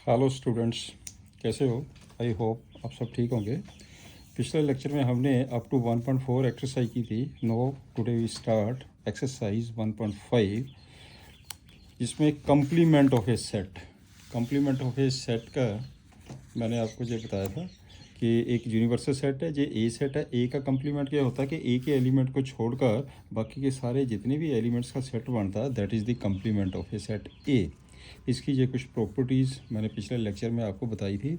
Hello students, कैसे हो? I hope आप सब ठीक होंगे। पिछले लेक्चर में हमने अप टू 1.4 एक्सरसाइज की थी। No today we start exercise 1.5, जिसमें complement of a set. Complement of a set का मैंने आपको ये बताया था कि एक यूनिवर्सल सेट है, जो ए सेट है। ए का कम्प्लीमेंट क्या होता है कि ए के एलिमेंट को छोड़कर बाकी के सारे जितने भी एलिमेंट्स का सेट बनता है, that is the complement of a set ए। इसकी ये कुछ प्रॉपर्टीज़ मैंने पिछले लेक्चर में आपको बताई थी।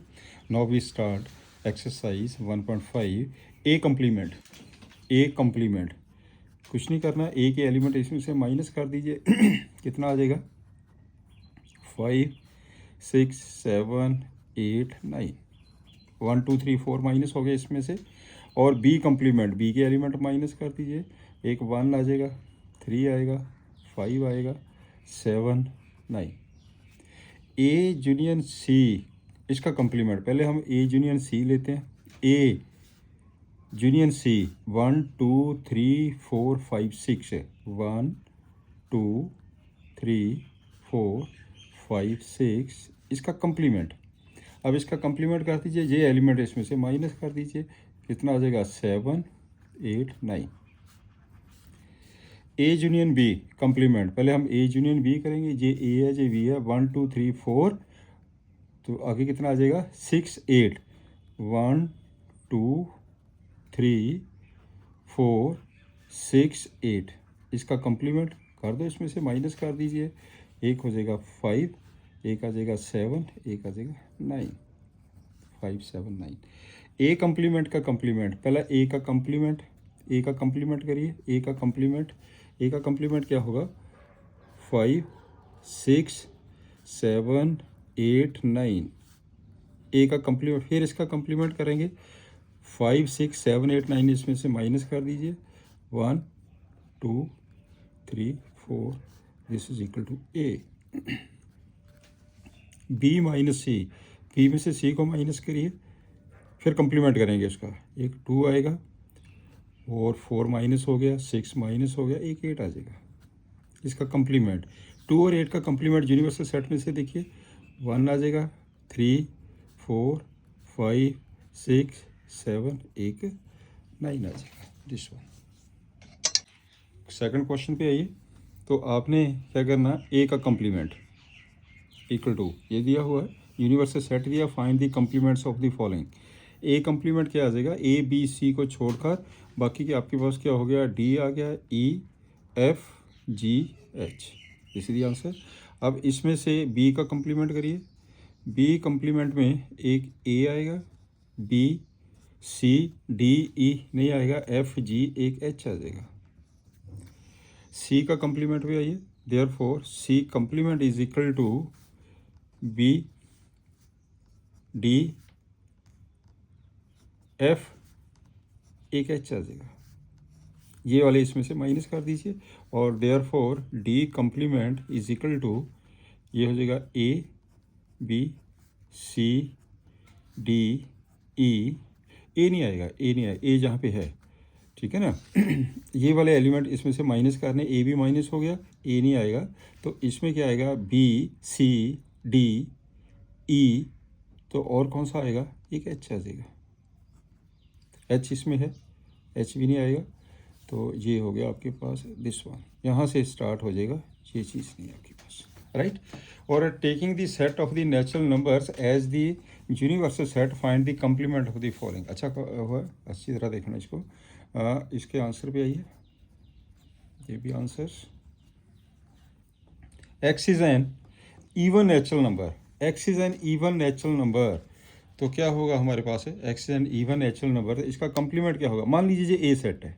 Now we start exercise 1.5। A complement. A complement कुछ नहीं करना, ए के एलिमेंट इसमें से माइनस कर दीजिए। कितना आ जाएगा? 5 6 7 8 9। 1 2 3 4 माइनस हो गया इसमें से। और बी कम्प्लीमेंट, बी के एलिमेंट माइनस कर दीजिए। एक 1 आ जाएगा, 3 आएगा, 5 आएगा, 7 9। ए यूनियन सी, इसका कम्प्लीमेंट पहले हम ए यूनियन सी लेते हैं। ए यूनियन सी 1 2 3 4 5 6 है। 1 2 3 4 5 6 इसका कम्प्लीमेंट। अब इसका कम्प्लीमेंट कर दीजिए, ये एलिमेंट इसमें से माइनस कर दीजिए। कितना आ जाएगा? 7 8 9। ए यूनियन बी कम्प्लीमेंट, पहले हम ए यूनियन बी करेंगे। ये ए है, ये बी है। 1 2 3 4, तो आगे कितना आ जाएगा? 6 8। 1 2 3 4 6 8 इसका कम्प्लीमेंट कर दो, इसमें से माइनस कर दीजिए। एक हो जाएगा 5, एक आ जाएगा 7, एक आ जाएगा 9। 5 7 9। ए कम्प्लीमेंट का कम्प्लीमेंट, पहला ए का कम्प्लीमेंट, ए का कम्प्लीमेंट करिए। ए का कम्प्लीमेंट, ए का कम्प्लीमेंट क्या होगा? 5 6 7 8 9। ए का कम्प्लीमेंट, फिर इसका कम्प्लीमेंट करेंगे। 5 6 7 8 9 इसमें से माइनस कर दीजिए। 1 2 3 4, this is equal to A. B minus C, B में से सी को माइनस करिए, फिर कम्प्लीमेंट करेंगे इसका। एक 2 आएगा, और 4 माइनस हो गया, 6 माइनस हो गया, एक 8 आ जाएगा। इसका कम्प्लीमेंट 2 और 8 का कम्प्लीमेंट यूनिवर्सल सेट में से देखिए, 1 आ जाएगा, 3 4 5 6 7 एक 9 आ जाएगा। This one. सेकंड क्वेश्चन पे आइए। तो आपने क्या करना? ए का कम्प्लीमेंट इक्वल टू, ये दिया हुआ है यूनिवर्सल सेट दिया, find the complements of the following. A complement क्या आ जाएगा? ए बी सी को छोड़कर बाकी के आपके पास क्या हो गया? डी आ गया, E F G H, this is the answer. अब इसमें से बी का कम्प्लीमेंट करिए। बी कम्प्लीमेंट में एक ए आएगा, बी सी डी ई नहीं आएगा, एफ जी एक एच आ जाएगा। सी का कम्प्लीमेंट भी आइए। Therefore C complement is equal to B D F एक एच आ जाएगा। ये वाले इसमें से माइनस कर दीजिए, और therefore D complement is equal to, ये हो जाएगा ए बी सी डी ई। ए नहीं आएगा, ए नहीं आएगा, ए जहाँ पे है, ठीक है ना। ये वाले एलिमेंट इसमें से माइनस करने, ए भी माइनस हो गया, ए नहीं आएगा। तो इसमें क्या आएगा? बी सी डी ई, तो और कौन सा आएगा? एक एच आ जाएगा। एच इसमें है, एच भी नहीं आएगा। तो ये हो गया आपके पास दिस वन, यहाँ से स्टार्ट हो जाएगा, ये चीज़ नहीं है आपके पास, राइट। और taking the set of the natural numbers as the universal set, find the complement of the following. अच्छा हुआ, अच्छी तरह देखना इसको। इसके आंसर पे आइए, ये भी answer. X is an even natural number, x is an even natural number. तो क्या होगा हमारे पास है? X is an even natural number, इसका कम्प्लीमेंट क्या होगा? मान लीजिए ये ए सेट है,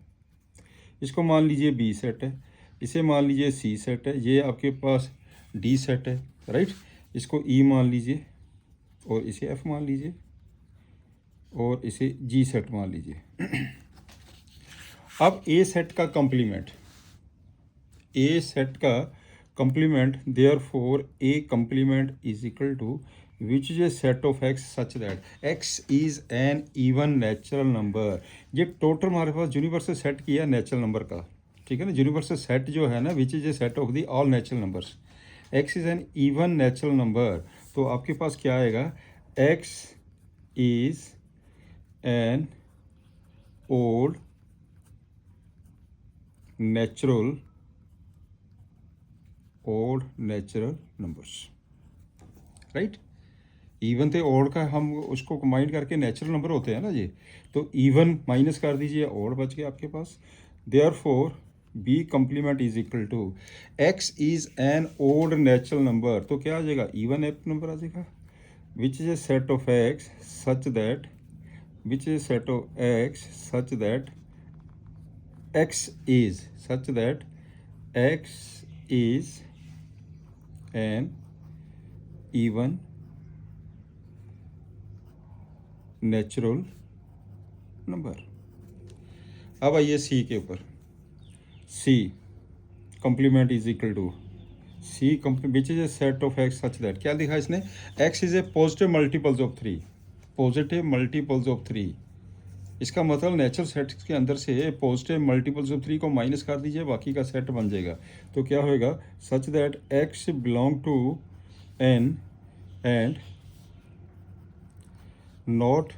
इसको मान लीजिए बी सेट है, इसे मान लीजिए सी सेट है, ये आपके पास डी सेट है, राइट। इसको ई मान लीजिए, और इसे एफ मान लीजिए, और इसे जी सेट मान लीजिए। अब ए सेट का कम्प्लीमेंट, ए सेट का complement, therefore A complement is equal to which is a set of x such that x is an even natural number. ये टोटल हमारे पास यूनिवर्सल सेट किया नेचुरल नंबर का, ठीक है ना। यूनिवर्सल सेट जो है ना, which is a set of the all natural numbers. X is an even natural number, तो आपके पास क्या आएगा, x is an odd natural numbers, right. Even थे ओड का हम उसको कंबाइन करके नेचुरल नंबर होते हैं ना जी, तो इवन माइनस कर दीजिए, ओड बच गया आपके पास। Therefore B complement is equal to x is an odd natural number, तो क्या आ जाएगा, इवन एप नंबर आ जाएगा, which is a set of x such that x is an even natural number. अब आइए सी के ऊपर, C complement is equal to C which is a set of x such that, क्या लिखा इसने, x is a positive multiples of 3, positive multiples of 3, इसका मतलब natural set के अंदर से पॉजिटिव मल्टीपल्स ऑफ 3 को माइनस कर दीजिए, बाकी का सेट बन जाएगा। तो क्या होएगा, such that x belong to N and not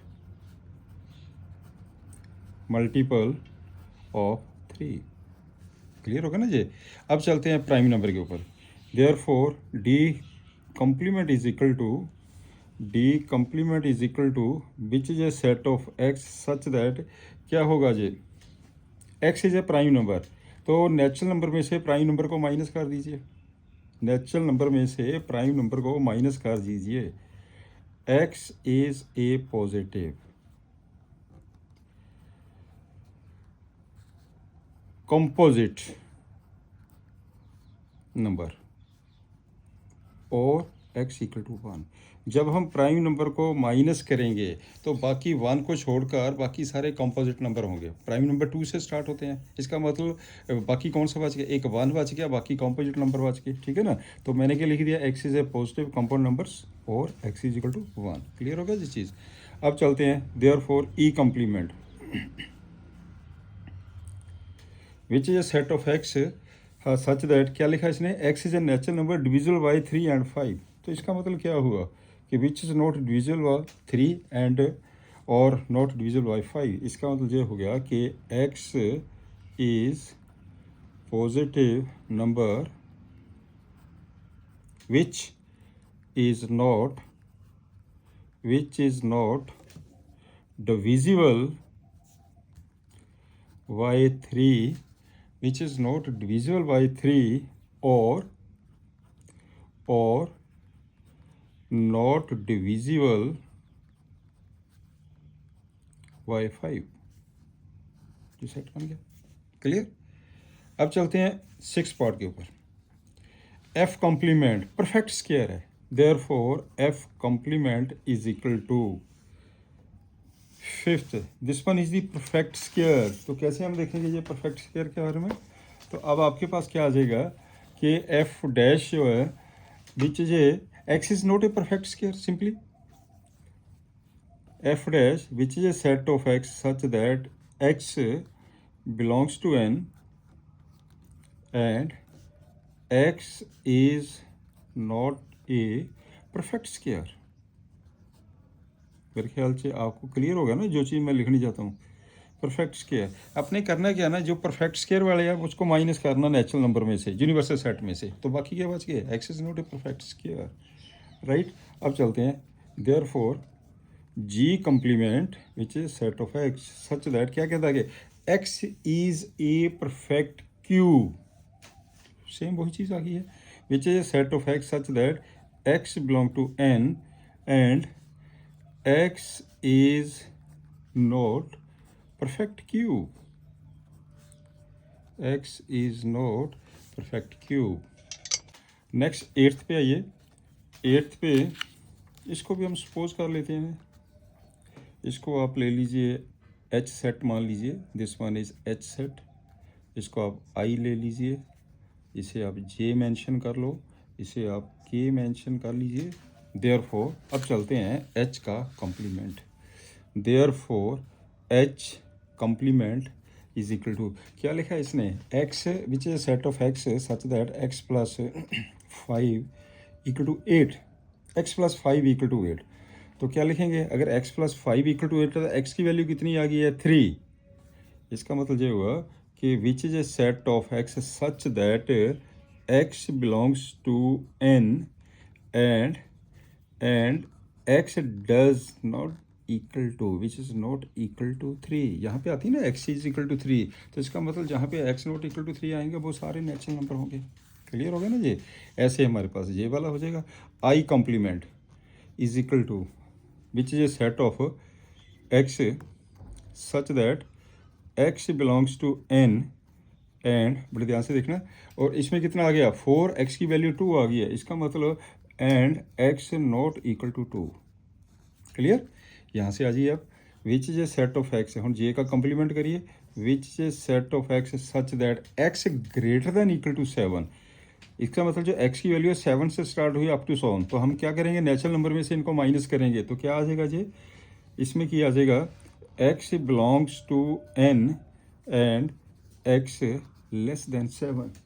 multiple of 3। Clear होगा ना जी। अब चलते हैं प्राइम नंबर के ऊपर। Therefore D complement is equal to which is a set of x such that, क्या होगा जी, x is a prime number, तो नेचुरल नंबर में से प्राइम नंबर को माइनस कर दीजिए, नेचुरल नंबर में से प्राइम नंबर को माइनस कर दीजिए, x is a positive composite number और x इक्वल टू 1। जब हम प्राइम नंबर को माइनस करेंगे तो बाकी 1 को छोड़कर बाकी सारे कंपोजिट नंबर होंगे। प्राइम नंबर 2 से स्टार्ट होते हैं, इसका मतलब बाकी कौन सा बच गया, एक 1 बच गया, बाकी कंपोजिट नंबर बच गए, ठीक है ना। तो मैंने क्या लिख दिया, x is a positive compound numbers और x is equal to 1। Clear होगा जी चीज़। अब चलते हैं therefore E complement which is a set of x such that, क्या लिखा इसने, x is a natural number divisible by 3 and 5। तो इसका मतलब क्या हुआ कि which is not divisible by 3 and और नॉट डिविजिबल बाई 5। इसका मतलब ये हो गया कि x is positive number which is not divisible by 3, which is not divisible by 3 or not divisible by 5। ये सेट बन गया। क्लियर। अब चलते हैं 6 पार्ट के ऊपर। एफ कॉम्प्लीमेंट परफेक्ट स्क्वायर है, therefore F complement is equal to 5th, this one is the perfect square. तो कैसे हम देखेंगे ये परफेक्ट स्क्वायर के बारे में। तो अब आपके पास क्या आ जाएगा कि एफ डैश जो है which is a x is not a perfect square, simply F dash which is a set of x such that x belongs to N and x is not a perfect square. मेरे ख्याल से आपको clear होगा ना जो चीज़ मैं लिखनी चाहता हूँ। परफेक्ट स्क्वायर अपने करना क्या ना, जो परफेक्ट स्क्वायर वाले हैं उसको माइनस करना नेचुरल नंबर में से, यूनिवर्सल सेट में से, तो बाकी क्या बच गया, x is not a perfect square, right. अब चलते हैं therefore G complement which is set of x such that, क्या कहता है कि x is a perfect cube, same वही चीज़ आ गई है, which is a set of x such that x belong to N and x is not perfect cube, x is not perfect cube। Next 8th पे आइए। 8th पे इसको भी हम सपोज कर लेते हैं, इसको आप ले लीजिए h सेट मान लीजिए, this one is h set, इसको आप I ले लीजिए, इसे आप J मेंशन कर लो, इसे आप K मेंशन कर लीजिए। देयरफॉर अब चलते हैं h का complement, therefore h complement is equal to, क्या लिखा है इसने, x which is set of x such that x plus 5 equal to 8। x plus 5 equal to 8, तो क्या लिखेंगे? अगर x प्लस 5 इक्वल टू 8 है तो x की वैल्यू कितनी आ गई है? 3। इसका मतलब ये हुआ कि which is a set of x such that x belongs to n and x does not equal to which is not equal to 3। यहाँ पे आती है ना x इज इक्वल टू 3, तो इसका मतलब जहाँ पे x नॉट इक्वल टू 3 आएंगे वो सारे नेचुरल नंबर होंगे। क्लियर हो गया ना जी? ऐसे हमारे पास ये वाला हो जाएगा i complement is equal to which is a set of x such that x belongs to n and, बड़े ध्यान से देखना, और इसमें कितना आ गया? 4, x की वैल्यू 2 आ गई है, इसका मतलब and x not equal to 2। Clear? यहाँ से आ जाइए आप, which is a set of x, हम जे का कंप्लीमेंट करिए, which is a set of x such that x greater than equal to 7। इसका मतलब जो x की वैल्यू 7 से स्टार्ट हुई अप टू 7, तो हम क्या करेंगे? नेचुरल नंबर में से इनको माइनस करेंगे, तो क्या आ जाएगा जी? इसमें क्या आ जाएगा? x belongs to n and x less than 7,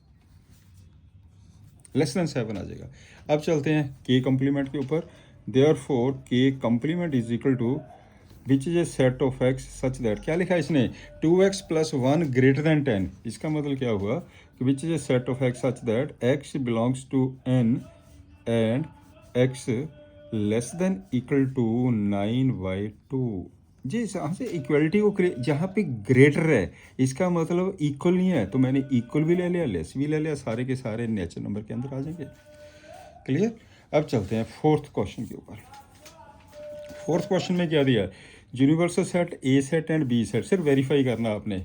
less than 7 आ जाएगा। अब चलते हैं k कम्प्लीमेंट के ऊपर। Therefore k complement is equal to which is a set of x such that, क्या लिखा है इसने? 2x plus 1 greater than 10। इसका मतलब क्या हुआ कि which is a set of x such that x belongs to n and x less than equal to 9/2। जी यहाँ से इक्वलिटी को जहाँ पे ग्रेटर है, इसका मतलब इक्वल नहीं है, तो मैंने इक्वल भी ले लिया, लेस भी ले लिया, सारे के सारे नेचुरल नंबर के अंदर आ जाएंगे। क्लियर? अब चलते हैं फोर्थ क्वेश्चन के ऊपर। फोर्थ क्वेश्चन में क्या दिया है? Universal set A set and B set, सिर्फ वेरीफाई करना आपने,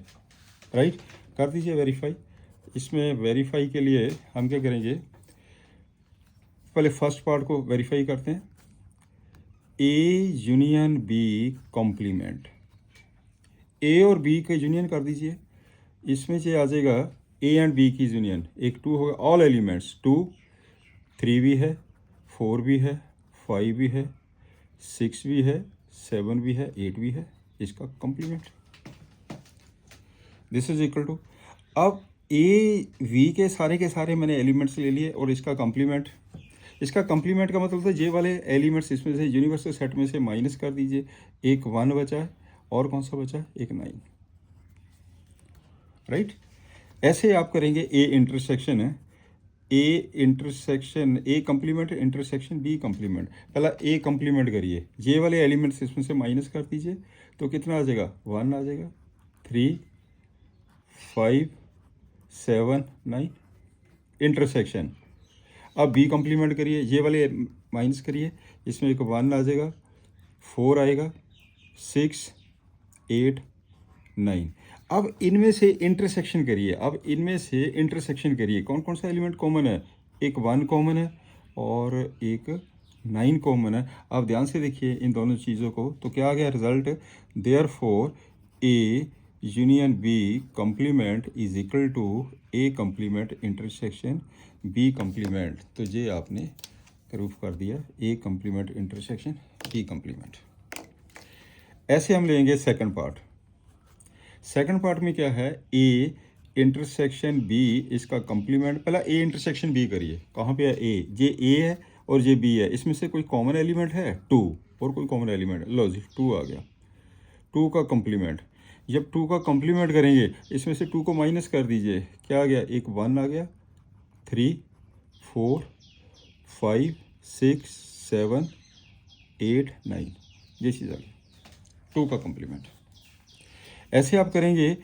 राइट? कर दीजिए वेरीफाई। इसमें वेरीफाई के लिए हम क्या करेंगे? पहले फर्स्ट पार्ट को वेरीफाई करते हैं। ए यूनियन बी कॉम्प्लीमेंट, ए और बी का यूनियन कर दीजिए। इसमें से आ जाएगा ए एंड बी की यूनियन, एक 2 होगा, ऑल एलिमेंट्स 2, 3 भी है, 4 भी है, 5 भी है, 6 भी है, 7 भी है, 8 भी है, इसका complement. This is equal to, अब ए वी के सारे मैंने एलिमेंट्स ले लिए और इसका कॉम्प्लीमेंट। इसका कॉम्प्लीमेंट का मतलब था ये वाले एलिमेंट्स इसमें से यूनिवर्सल सेट में से माइनस कर दीजिए, एक 1 बचा है और कौन सा बचा है? एक 9, राइट? ऐसे आप करेंगे ए इंटरसेक्शन है, A intersection A complement intersection B complement. पहला ए कॉम्प्लीमेंट करिए, ये वाले एलिमेंट्स इसमें से माइनस कर दीजिए, तो कितना आ जाएगा? 1 आ जाएगा, 3, 5, 7, 9 इंटरसेक्शन। अब बी कॉम्प्लीमेंट करिए, ये वाले माइनस करिए, इसमें एक 1 आ जाएगा, 4 आएगा, 6, 8, 9। अब इनमें से इंटरसेक्शन करिए, अब इनमें से इंटरसेक्शन करिए, कौन कौन सा एलिमेंट कॉमन है? एक 1 कॉमन है और एक 9 कॉमन है। आप ध्यान से देखिए इन दोनों चीज़ों को, तो क्या आ गया result? Therefore A union B complement is equal to A complement intersection B complement. तो ये आपने प्रूफ कर दिया, A complement intersection B complement. ऐसे हम लेंगे सेकंड पार्ट। सेकंड पार्ट में क्या है? ए इंटरसेक्शन बी, इसका कॉम्प्लीमेंट। पहला ए इंटरसेक्शन बी करिए, कहाँ पे है? ए, ये ए है और ये बी है, इसमें से कोई कॉमन एलिमेंट है? 2, और कोई कॉमन एलिमेंट? लो जी 2 आ गया, 2 का कॉम्प्लीमेंट। जब 2 का कॉम्प्लीमेंट करेंगे, इसमें से 2 को माइनस कर दीजिए, क्या आ गया? एक 1 आ गया, 3, 4, 5, 6, 7, 8, 9, ये चीज़ आ गई 2 का कॉम्प्लीमेंट। ऐसे आप करेंगे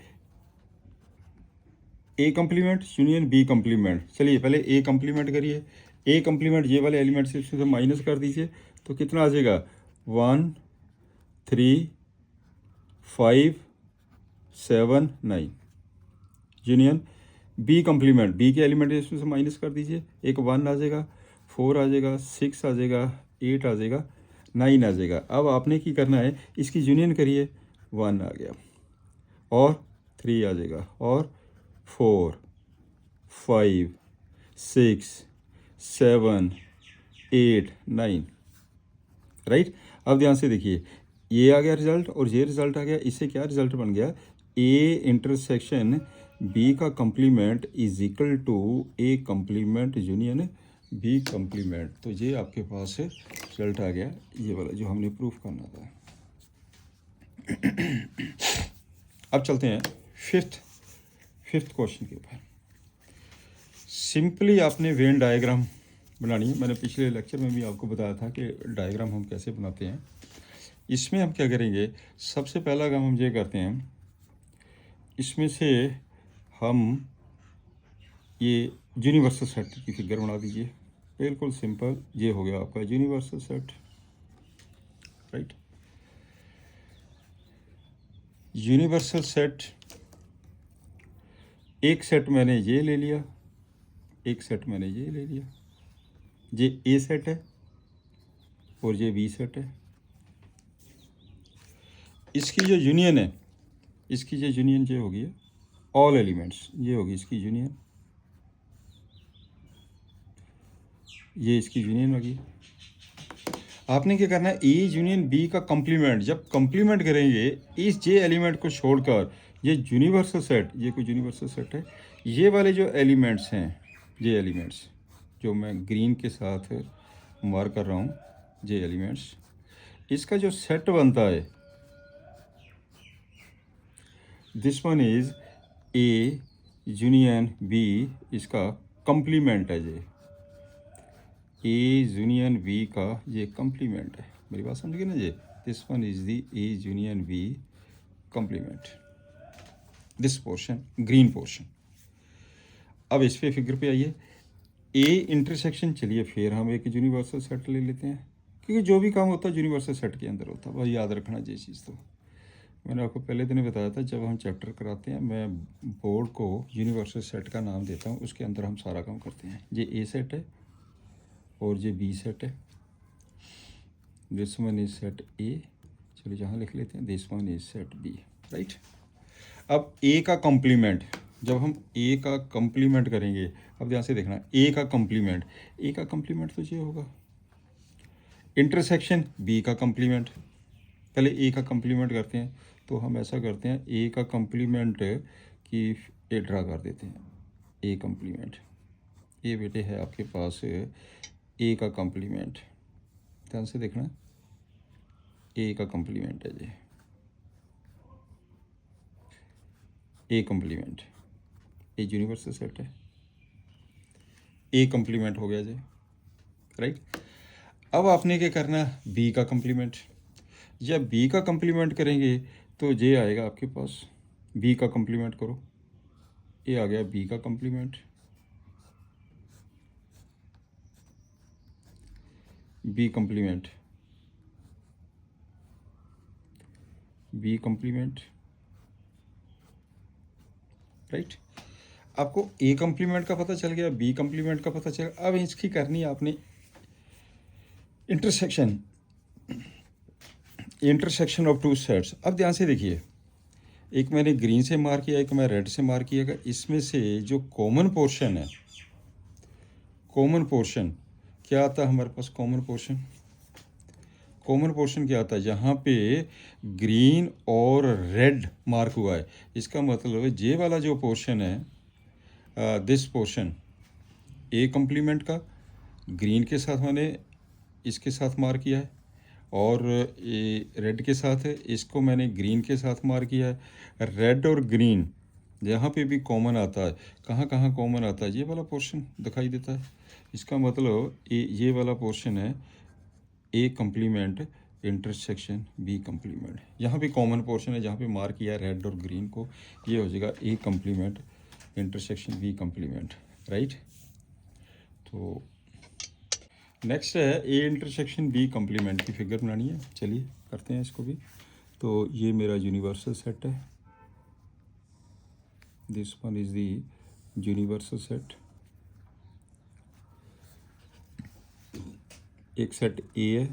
A complement union B complement. चलिए पहले ए कॉम्प्लीमेंट करिए, ए कॉम्प्लीमेंट ये वाले एलिमेंट से इसमें माइनस कर दीजिए, तो कितना आ जाएगा? 1, 3, 5, 7, 9 यूनियन बी कॉम्प्लीमेंट, बी के एलिमेंट इसमें से माइनस कर दीजिए, एक 1 आ जाएगा, 4 आ जाएगा, 6 आ जाएगा, 8 आ जाएगा, 9 आ जाएगा। अब आपने की करना है, इसकी यूनियन करिए, 1 आ गया और 3 आ जाएगा और 4, 5, 6, 7, 8, 9, राइट? अब ध्यान से देखिए, ये आ गया रिजल्ट और ये रिजल्ट आ गया, इससे क्या रिजल्ट बन गया? ए इंटरसेक्शन बी का complement is equal to A complement union B complement. तो ये आपके पास रिजल्ट आ गया, ये वाला जो हमने प्रूफ करना था। अब चलते हैं फिफ्थ क्वेश्चन के ऊपर। सिंपली आपने वेन डायग्राम बनानी है। मैंने पिछले लेक्चर में भी आपको बताया था कि डायग्राम हम कैसे बनाते हैं। इसमें हम क्या करेंगे, सबसे पहला काम हम ये करते हैं, इसमें से हम ये यूनिवर्सल सेट की फिगर बना दीजिए। बिल्कुल सिंपल, ये हो गया आपका universal set, right. Universal set, एक सेट मैंने ये ले लिया, एक सेट मैंने ये ले लिया। ये ए सेट है और ये बी सेट है। इसकी जो यूनियन है, इसकी जो यूनियन ये होगी ऑल एलिमेंट्स, ये होगी इसकी यूनियन, ये इसकी यूनियन होगी। आपने क्या करना है, ए यूनियन बी का कंप्लीमेंट, जब कंप्लीमेंट करेंगे इस जे एलिमेंट को छोड़कर, ये यूनिवर्सल सेट, ये कोई यूनिवर्सल सेट है, ये वाले जो एलिमेंट्स हैं, ये एलिमेंट्स जो मैं ग्रीन के साथ मार्क कर रहा हूँ, ये एलिमेंट्स, इसका जो सेट बनता है, this one is A union B, इसका कंप्लीमेंट है ये, ए यूनियन बी का ये कंप्लीमेंट है। मेरी बात समझ गए ना जी, this one is the A union B complement, this portion green portion. अब इस पे फिगर पे आइए, ए इंटरसेक्शन, चलिए फिर हम एक यूनिवर्सल सेट ले लेते हैं, क्योंकि जो भी काम होता है यूनिवर्सल सेट के अंदर होता है, वह याद रखना ये चीज़। तो मैंने आपको पहले दिन बताया था, जब हम चैप्टर कराते हैं मैं बोर्ड को यूनिवर्सल सेट का नाम देता हूँ, उसके अंदर हम सारा काम करते हैं। ये ए सेट है और ये बी सेट है, this one is set A, चलिए जहाँ लिख लेते हैं, this one is set B, right. अब ए का कॉम्प्लीमेंट, जब हम ए का कॉम्प्लीमेंट करेंगे, अब ध्यान से देखना, ए का कॉम्प्लीमेंट, ए का कॉम्प्लीमेंट तो ये होगा इंटरसेक्शन बी का कॉम्प्लीमेंट। पहले ए का कॉम्प्लीमेंट करते हैं, तो हम ऐसा करते हैं, ए का कॉम्प्लीमेंट की ए ड्रा कर देते हैं, ए कॉम्प्लीमेंट, ये बेटे है आपके पास ए का कॉम्प्लीमेंट, ध्यान से देखना, ए का कॉम्प्लीमेंट है ये, A complement, A universal set है, ए कॉम्प्लीमेंट हो गया जी, राइट। अब आपने क्या करना है, बी का कॉम्प्लीमेंट। जब बी का कॉम्प्लीमेंट करेंगे तो ये आएगा आपके पास, बी का कॉम्प्लीमेंट करो, ये आ गया बी का complement, B complement, B complement, right. आपको ए कॉम्प्लीमेंट का पता चल गया, बी कॉम्प्लीमेंट का पता चल गया। अब इसकी करनी है आपने intersection, intersection of two sets. अब ध्यान से देखिए, एक मैंने ग्रीन से मार्क किया, एक मैं रेड से मार्क किया, इसमें से जो कॉमन पोर्शन है, कॉमन पोर्शन क्या आता है हमारे पास, कॉमन पोर्शन, कॉमन पोर्शन क्या आता है, जहाँ पे ग्रीन और रेड मार्क हुआ है, इसका मतलब ये वाला जो पोर्शन है, दिस पोर्शन ए कॉम्प्लीमेंट का, ग्रीन के साथ मैंने इसके साथ मार्क किया है, और ये रेड के साथ है, इसको मैंने ग्रीन के साथ मार्क किया है। रेड और ग्रीन जहाँ पे भी कॉमन आता है, कहाँ कहाँ कॉमन आता है, ये वाला पोर्शन दिखाई देता है, इसका मतलब ये वाला पोर्शन है A complement intersection B complement. यहाँ पे कॉमन पोर्शन है, जहाँ पे मार्क किया रेड और ग्रीन को, ये हो जाएगा A complement intersection B complement, right. तो नेक्स्ट है ए इंटरसेक्शन बी कॉम्प्लीमेंट की फिगर बनानी है, चलिए करते हैं इसको भी। तो ये मेरा यूनिवर्सल सेट है, this one is the universal set, एक सेट ए है,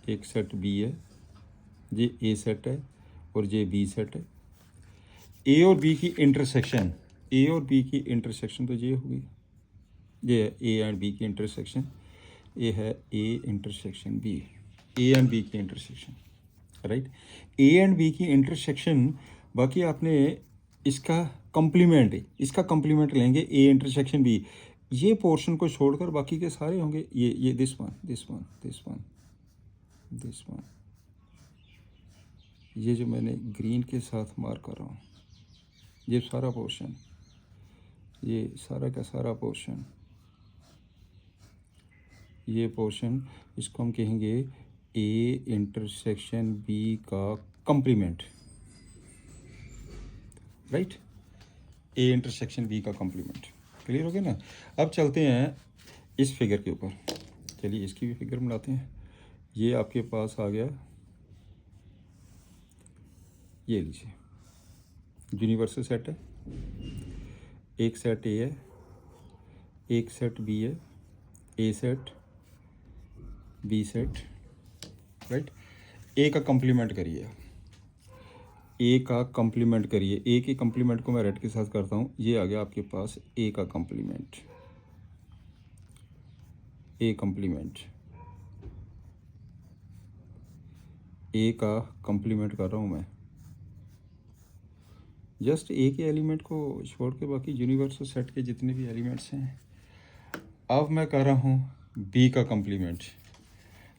एक सेट बी है, ये ए सेट है और ये बी सेट है। ए और बी की इंटरसेक्शन, ए और बी की इंटरसेक्शन तो ये होगी, ये है ए एंड बी की इंटरसेक्शन, ये है A intersection B, A and B की intersection, right. A and B की इंटरसेक्शन, बाकी आपने इसका कॉम्प्लीमेंट, इसका कॉम्प्लीमेंट लेंगे ए इंटरसेक्शन बी, ये पोर्शन को छोड़कर बाकी के सारे होंगे ये this one this one this one this one, ये जो मैंने ग्रीन के साथ मार्क कर रहा हूँ, ये सारा पोर्शन, ये सारा का सारा पोर्शन, ये पोर्शन, इसको हम कहेंगे ए इंटरसेक्शन बी का complement, right, A intersection B का कंप्लीमेंट। क्लियर हो गया ना। अब चलते हैं इस फिगर के ऊपर, चलिए इसकी भी फिगर बनाते हैं। ये आपके पास आ गया, ये लीजिए यूनिवर्सल सेट है, एक सेट ए है, एक सेट बी है, ए सेट बी सेट, राइट। ए का कंप्लीमेंट करिए, ए का कंप्लीमेंट करिए, ए के कंप्लीमेंट को मैं रेड के साथ करता हूँ, ये आ गया आपके पास ए का कंप्लीमेंट, ए कंप्लीमेंट, ए का कंप्लीमेंट कर रहा हूँ मैं, जस्ट ए के एलिमेंट को छोड़ के बाकी यूनिवर्सल सेट के जितने भी एलिमेंट्स हैं। अब मैं कर रहा हूँ बी का कंप्लीमेंट,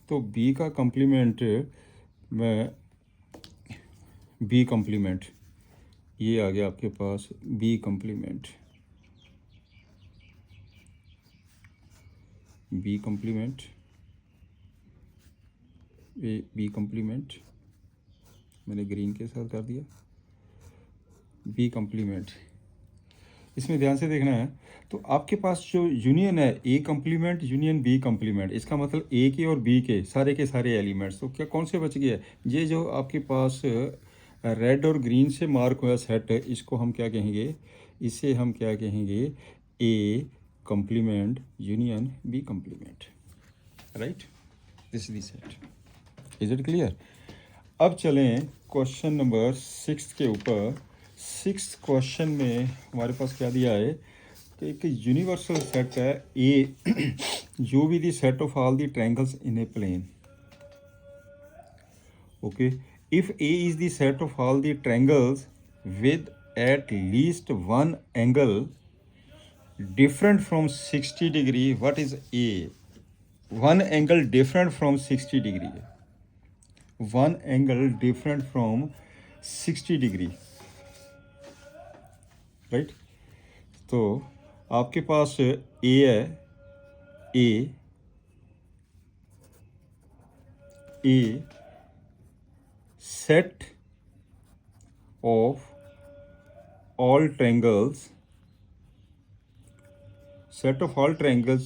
तो बी का कंप्लीमेंट मैं, बी कंप्लीमेंट, ये आ गया आपके पास बी कंप्लीमेंट, बी कंप्लीमेंट, ये बी कंप्लीमेंट मैंने ग्रीन के साथ कर दिया, बी कंप्लीमेंट। इसमें ध्यान से देखना है, तो आपके पास जो यूनियन है ए कंप्लीमेंट यूनियन बी कंप्लीमेंट, इसका मतलब ए के और बी के सारे एलिमेंट्स, तो क्या कौन से बच गए? ये जो आपके पास रेड और ग्रीन से मार्क हुआ सेट है, इसको हम क्या कहेंगे? इसे हम क्या कहेंगे? A complement union B complement, right, this is the set. Is it clear? अब चलें क्वेश्चन नंबर 6 के ऊपर। 6th क्वेश्चन में हमारे पास क्या दिया है कि एक यूनिवर्सल सेट है ए जो भी the set of all the triangles in a plane. Okay, if A is the set of all the triangles with at least one angle different from 60 degree, what is A? One angle different from 60 degree. One angle different from 60 degree, right? तो आपके पास A है, A set of all triangles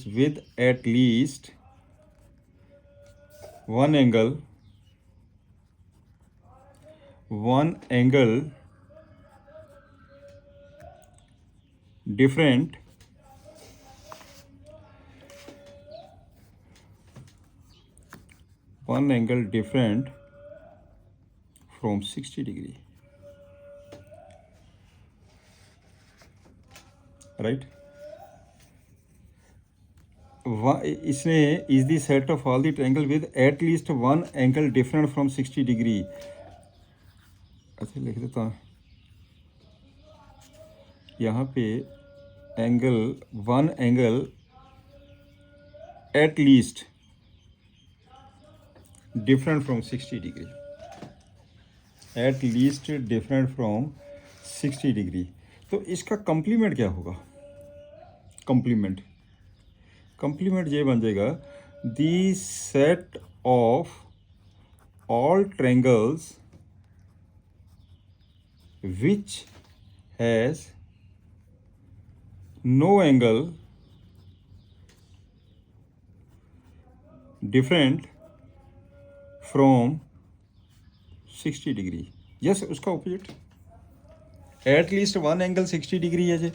with at least one angle different from 60 degree, right? इसने is the set of all the triangle with at least one angle different from 60 degree। अच्छा लिख देता हूँ यहाँ पे, one angle at least different from 60 degree, at least different from 60 degree। तो इसका complement क्या होगा? कंप्लीमेंट ये बन जाएगा the set of all triangles which has no angle different from 60 degree। Yes, उसका opposite, at least one angle 60 degree है जी,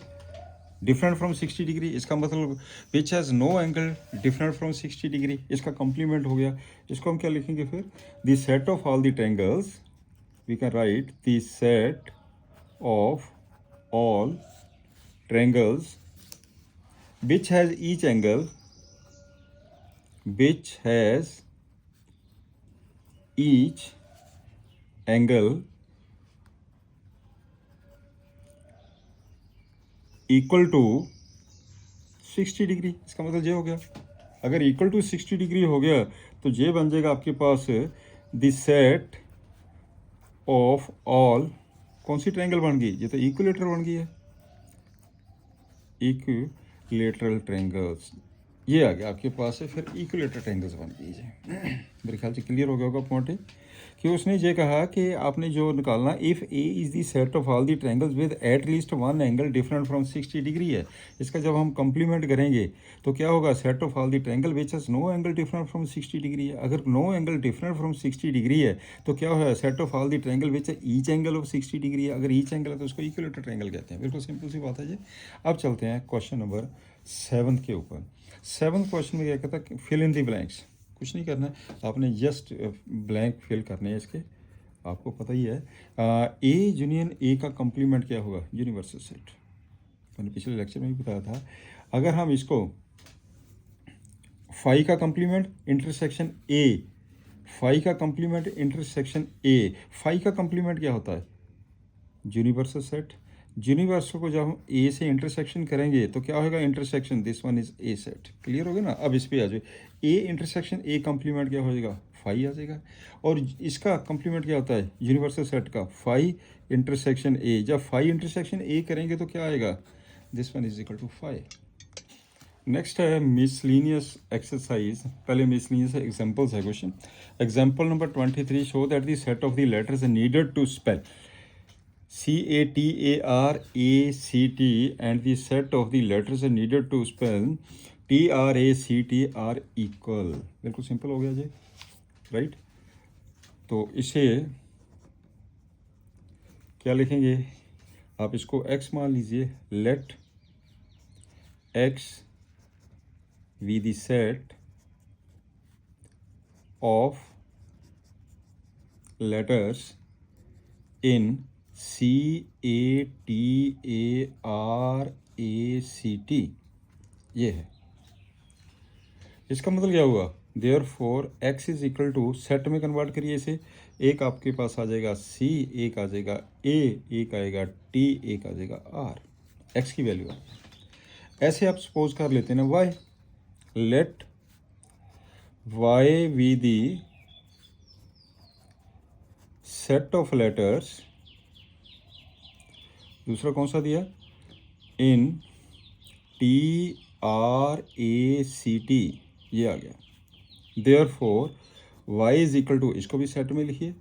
डिफरेंट फ्रॉम 60 डिग्री, इसका मतलब which has no angle different from 60 degree, इसका कंप्लीमेंट हो गया। इसको हम क्या लिखेंगे फिर? The set of all the triangles, we can write the set of all triangles which has each angle equal to 60 degree, इसका मतलब ये हो गया। अगर इक्वल टू 60 डिग्री हो गया तो ये बन जाएगा आपके पास द सेट ऑफ ऑल, कौन सी ट्रायंगल बन गई, ये तो इक्विलेटरल बन गई है, इक्विलेटरल ट्रायंगल्स, ये आ गया आपके पास है, फिर इक्विलेटरल ट्रायंगल्स बन गई है। मेरे ख्याल से क्लियर हो गया होगा पॉइंट कि उसने ये कहा कि आपने जो निकालना, if A is the set of all the triangles with at least one angle different from 60 degree है। इसका जब हम कंप्लीमेंट करेंगे तो क्या होगा, set of all the triangle which has no angle different from 60 degree है। अगर no angle different from 60 degree है तो क्या होगा, set of all the triangle which each angle of 60 degree है। अगर ईच एंगल है तो उसको इक्विलेटरल ट्रायंगल कहते हैं। बिल्कुल सिंपल सी बात है जी। अब चलते हैं क्वेश्चन नंबर 7 के ऊपर। 7th क्वेश्चन में क्या कहता है, फिल इन दी ब्लैंक्स। कुछ नहीं करना है, आपने जस्ट ब्लैंक फिल करने हैं इसके, आपको पता ही है। ए यूनियन ए का कंप्लीमेंट क्या होगा, यूनिवर्सल सेट। मैंने पिछले लेक्चर में भी बताया था। अगर हम इसको फाई का कंप्लीमेंट इंटरसेक्शन ए, फाई का कंप्लीमेंट इंटरसेक्शन ए, फाई का कंप्लीमेंट क्या होता है, यूनिवर्सल सेट। यूनिवर्सल को जब हम ए से इंटरसेक्शन करेंगे तो क्या होगा, intersection, this one is a set. Clear हो गया ना। अब इस पे आ जाए, ए इंटरसेक्शन ए कंप्लीमेंट क्या हो जाएगा, फाई आ जाएगा। और इसका कंप्लीमेंट क्या होता है, यूनिवर्सल सेट का फाई इंटरसेक्शन ए। जब फाई इंटरसेक्शन ए करेंगे तो क्या आएगा, this one is equal to phi. Next है मिसलीनियस एक्सरसाइज। पहले मिसलीनियस एग्जांपल्स है question. Example number 23, show that the set of the letters needed to spell CATARACT and the set of the letters needed to spell TRACT are equal। बिल्कुल simple हो गया जी, right. तो इसे क्या लिखेंगे, आप इसको x मान लीजिए। Let x be the set of letters in CATARACT, ये है। इसका मतलब क्या हुआ, therefore x is equal to, set में कन्वर्ट करिए इसे, एक आपके पास आ जाएगा सी, एक आ जाएगा ए, एक आएगा टी, एक आ जाएगा आर। एक्स की वैल्यू है। ऐसे आप सपोज कर लेते हैं ना, y, let y be the set of letters, दूसरा कौन सा दिया, इन TRACT, ये आ गया। Therefore y is equal to, इसको भी सेट में लिखिए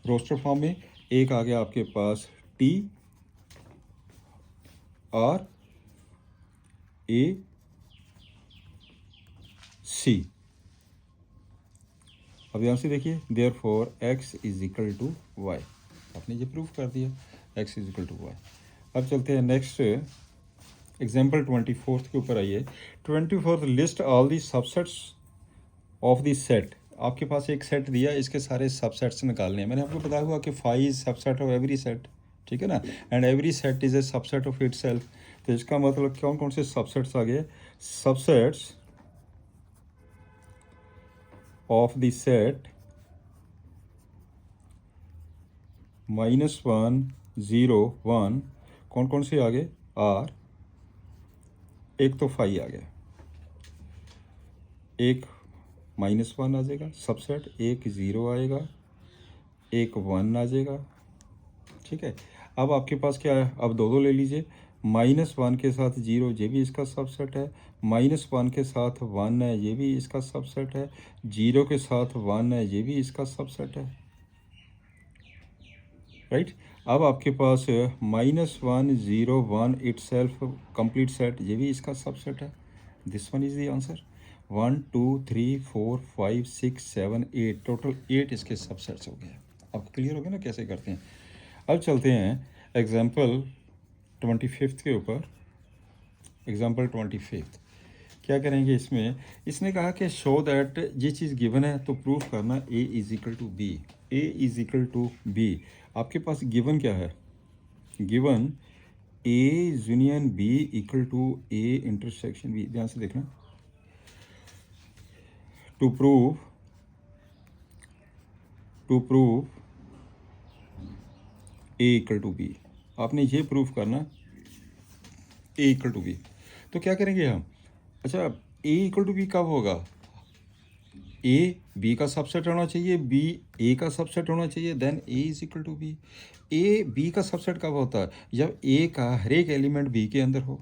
रोस्टर फॉर्म में, एक आ गया आपके पास टी आर ए सी। अब यहाँ से देखिए, therefore x is equal to y, आपने ये प्रूफ कर दिया, x is equal to y. अब चलते हैं नेक्स्ट एग्जाम्पल 24 के ऊपर आइए। 24, list all the subsets of the set. आपके पास एक सेट दिया, इसके सारे सबसेट्स निकालने हैं। मैंने आपको बताया हुआ कि phi is subset of every set, ठीक है ना, and every set is a subset of itself. तो इसका मतलब कौन कौन से सबसेट्स आ गए, सबसेट्स ऑफ द सेट -1 0 1, कौन कौन से आ गए, आर, एक तो फाई आ गया, एक -1 आ जाएगा सबसेट, एक 0 आएगा, एक 1 आ जाएगा, ठीक है। अब आपके पास क्या है, अब दो ले लीजिए, -1 के साथ 0, ये भी इसका सबसेट है, -1 के साथ 1 है, ये भी इसका सबसेट है, 0 के साथ 1 है, ये भी इसका सबसेट है, राइट। अब आपके पास -1 0 1 इटसेल्फ कंप्लीट सेट, ये भी इसका सबसेट है। This one is the answer. 1 2 3 4 5 6 7 8, total 8 इसके सबसेट्स हो गए। आपको क्लियर हो गया ना कैसे करते हैं। अब चलते हैं एग्जाम्पल 25 के ऊपर। एग्जाम्पल 25 क्या करेंगे इसमें, इसने कहा कि शो दैट, ये चीज़ गिवन है तो प्रूफ करना A is equal to B, A is equal to B. आपके पास गिवन क्या है, given A union B equal to A intersection B. ध्यान से देखना, to prove A equal to B, आपने ये प्रूफ करना ए इक्वल टू बी। तो क्या करेंगे हम, अच्छा, ए इक्वल टू बी कब होगा? ए बी का सबसेट होना चाहिए, बी ए का सबसेट होना चाहिए, then A is equal to B. A B का सबसेट कब होता है? जब ए का हर एक एलिमेंट बी के अंदर हो,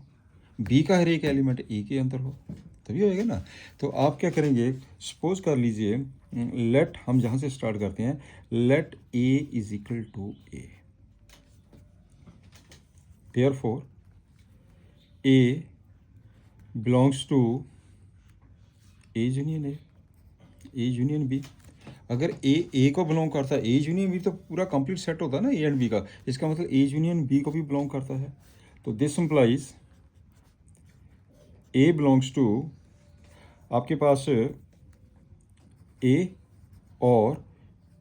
बी का हर एक एलिमेंट ए के अंदर हो, तभी होएगा ना। तो आप क्या करेंगे, सपोज कर लीजिए, लेट, हम जहाँ से स्टार्ट करते हैं, let A is equal to A, therefore A belongs to A union A, A union B. अगर ए को बिलोंग करता है, ए यूनियन बी तो पूरा कंप्लीट सेट होता है ना ए एंड बी का, इसका मतलब ए यूनियन बी को भी बिलोंग करता है। तो this implies A belongs to, आपके पास ए और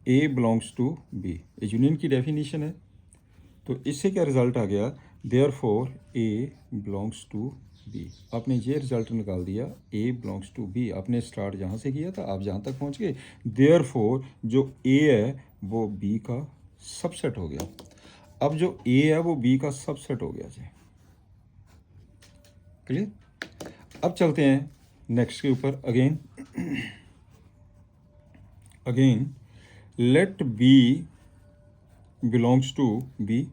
A belongs to B, A union की डेफिनेशन है। तो इससे क्या रिजल्ट आ गया, therefore A belongs to B. आपने ये रिजल्ट निकाल दिया, ए बिलोंग्स टू बी। आपने स्टार्ट जहाँ से किया था आप जहाँ तक पहुँच गए, देयरफॉर जो ए है वो बी का सबसेट हो गया। अब जो ए है वो बी का सबसेट हो गया जी, क्लियर। अब चलते हैं नेक्स्ट के ऊपर। Again let B belongs to B,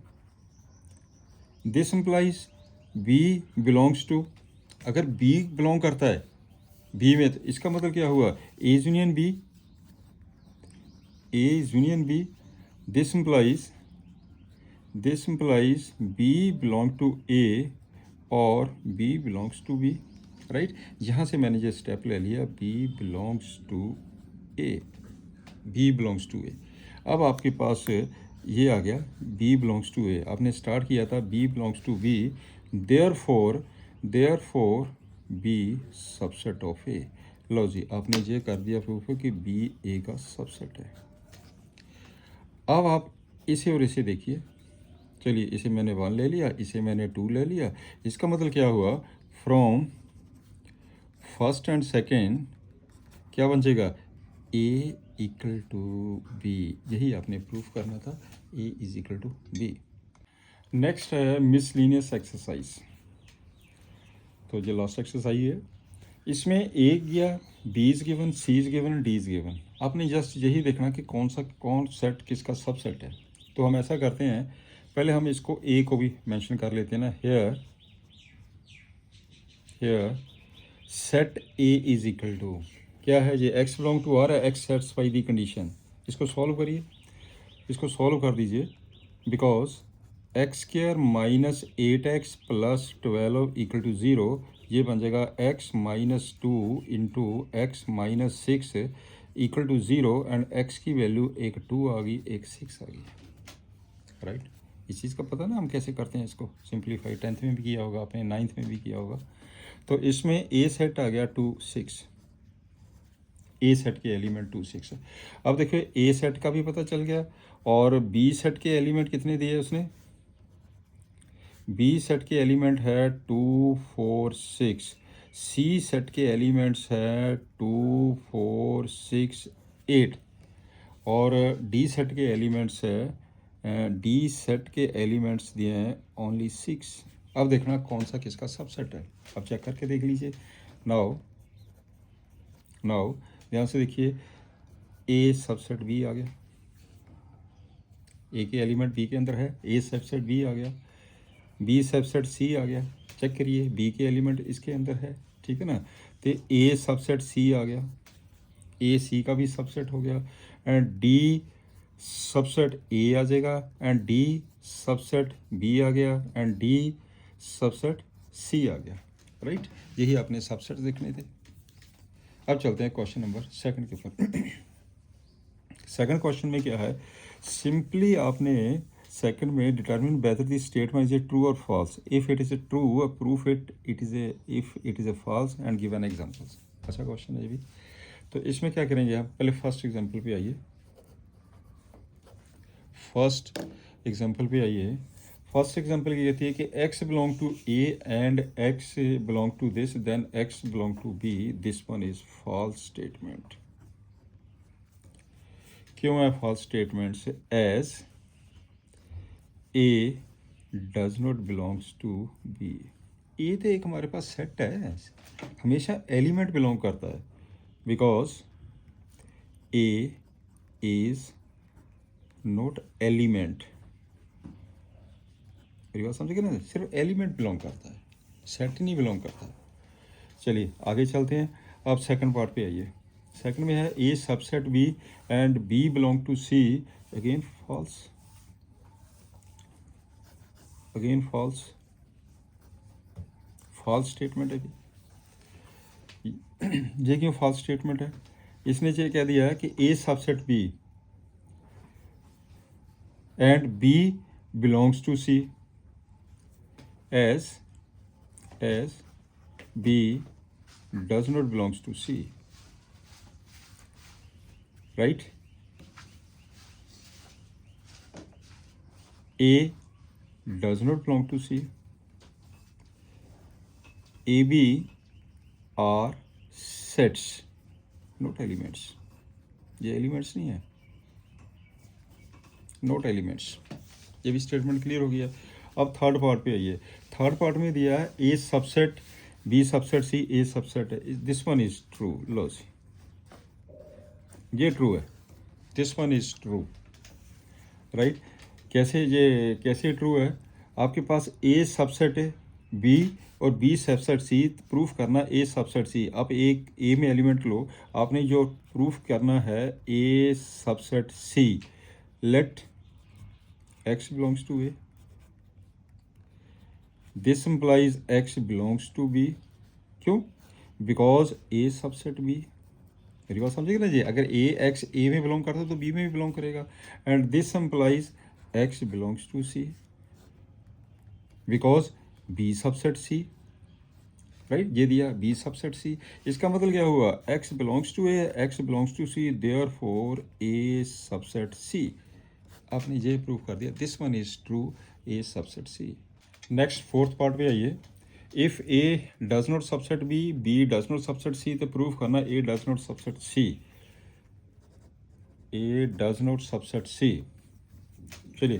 this implies B belongs to, अगर बी बिलोंग करता है बी में, तो इसका मतलब क्या हुआ, A union B, A union B. This implies B belong to A और B belongs to B, right. यहाँ से मैंने ये स्टेप ले लिया, B belongs to A, B belongs to A. अब आपके पास ये आ गया, बी बिलोंग्स टू ए। आपने स्टार्ट किया था B belongs to B, therefore B subset of A. लो जी, आपने ये कर दिया प्रूफ कि बी ए का सबसेट है। अब आप इसे और इसे देखिए, चलिए इसे मैंने 1 ले लिया, इसे मैंने 2 ले लिया। इसका मतलब क्या हुआ, फ्रॉम फर्स्ट एंड सेकेंड क्या बन जाएगा, ए इक्वल टू बी। यही आपने प्रूफ करना था, A is equal to B. Next है मिसलिनियस एक्सरसाइज। तो जो लास्ट एक्सरसाइज है, इसमें ए गया, B is given, C is given, D is given. आपने जस्ट यही देखना कि कौन सेट किसका सबसेट है। तो हम ऐसा करते हैं, पहले हम इसको ए को भी मेंशन कर लेते हैं ना, here set A is equal to क्या है, ये एक्स बिलोंग टू आर है, एक्स सेटिस्फाई दी कंडीशन। इसको सॉल्व करिए, इसको सॉल्व कर दीजिए, because x square minus 8x plus 12 equal to 0, ये बन जाएगा x minus 2 into x minus 6 equal to 0, and x की वैल्यू एक 2 आ गई, एक 6 आ गई, राइट। इस चीज़ का पता ना हम कैसे करते हैं इसको सिंप्लीफाई, 10th में भी किया होगा आपने, 9th में भी किया होगा। तो इसमें ए सेट आ गया 2 6, ए सेट के एलिमेंट 2 6 है। अब देखिए ए सेट का भी पता चल गया, और बी सेट के एलिमेंट कितने दिए उसने, बी सेट के एलिमेंट है 2 4 6, सी सेट के एलिमेंट्स है 2 4 6 8, और डी सेट के एलिमेंट्स है, डी सेट के एलिमेंट्स दिए हैं ओनली 6। अब देखना कौन सा किसका सबसेट है, अब चेक करके देख लीजिए। नाउ ध्यान से देखिए, ए सबसेट बी आ गया, ए के एलिमेंट बी के अंदर है, ए सबसेट बी आ गया, बी सबसेट सी आ गया, चेक करिए बी के एलिमेंट इसके अंदर है, ठीक है ना। तो ए सबसेट सी आ गया, ए सी का भी सबसेट हो गया, एंड डी सबसेट ए आ जाएगा, एंड डी सबसेट बी आ गया, एंड डी सबसेट सी आ गया, राइट। यही आपने सबसेट देखने थे। अब चलते हैं क्वेश्चन नंबर 2 के ऊपर। सेकंड क्वेश्चन में क्या है, सिंपली आपने सेकंड में determine whether the statement is a true और false, if it is a true proof it is a, if it is a false and give an examples. अच्छा question है ये भी। तो इसमें क्या करेंगे आप, पहले फर्स्ट एग्जांपल पे आइए, फर्स्ट एग्जांपल की कहती है कि x belong to A and x belong to this, then x belong to B, this one is false statement. क्यों है फॉल्स स्टेटमेंट से, as A does not belongs to B, A तो एक हमारे पास सेट है, हमेशा एलिमेंट बिलोंग करता है, because A is not element. मेरी बात समझ गए ना, सिर्फ एलिमेंट बिलोंग करता है, सेट नहीं बिलोंग करता। चलिए आगे चलते हैं, अब सेकंड पार्ट पे आइए। सेकंड में है A subset B and B belong to C, again false, again false, false statement है ये क्यों फॉल्स स्टेटमेंट है? इसने ये कह दिया है कि A subset B and B belongs to C as B does not belongs to C, right? A does not belong to C. AB are sets, not elements. ये एलिमेंट्स नहीं है, नॉट एलिमेंट्स। ये भी स्टेटमेंट क्लियर हो गया। अब third part पे आइए। थर्ड पार्ट में दिया है A subset B subset C A subset है, दिस वन इज ट्रू। लो सी, ये ट्रू है, this one is true, right. कैसे ट्रू है? आपके पास ए सबसेट है बी और बी सबसेट सी, प्रूफ करना ए सबसेट सी। आप एक ए में एलिमेंट लो, आपने जो प्रूफ करना है A subset C, let x belongs to A, this implies x belongs to b। क्यों? Because A subset B. मेरी बात समझेगी ना जी, अगर ए एक्स ए में बिलोंग करता है तो बी में भी बिलोंग करेगा। And this implies x belongs to c because B subset C, right. ये दिया बी सबसेट सी, इसका मतलब क्या हुआ? x belongs to a, x belongs to c, therefore a subset c। आपने ये प्रूव कर दिया, this one is true, A subset C. Next fourth part पे आइए। If A does not subset B, B does not subset C, तो proof करना A does not subset C, A does not subset C. चलिए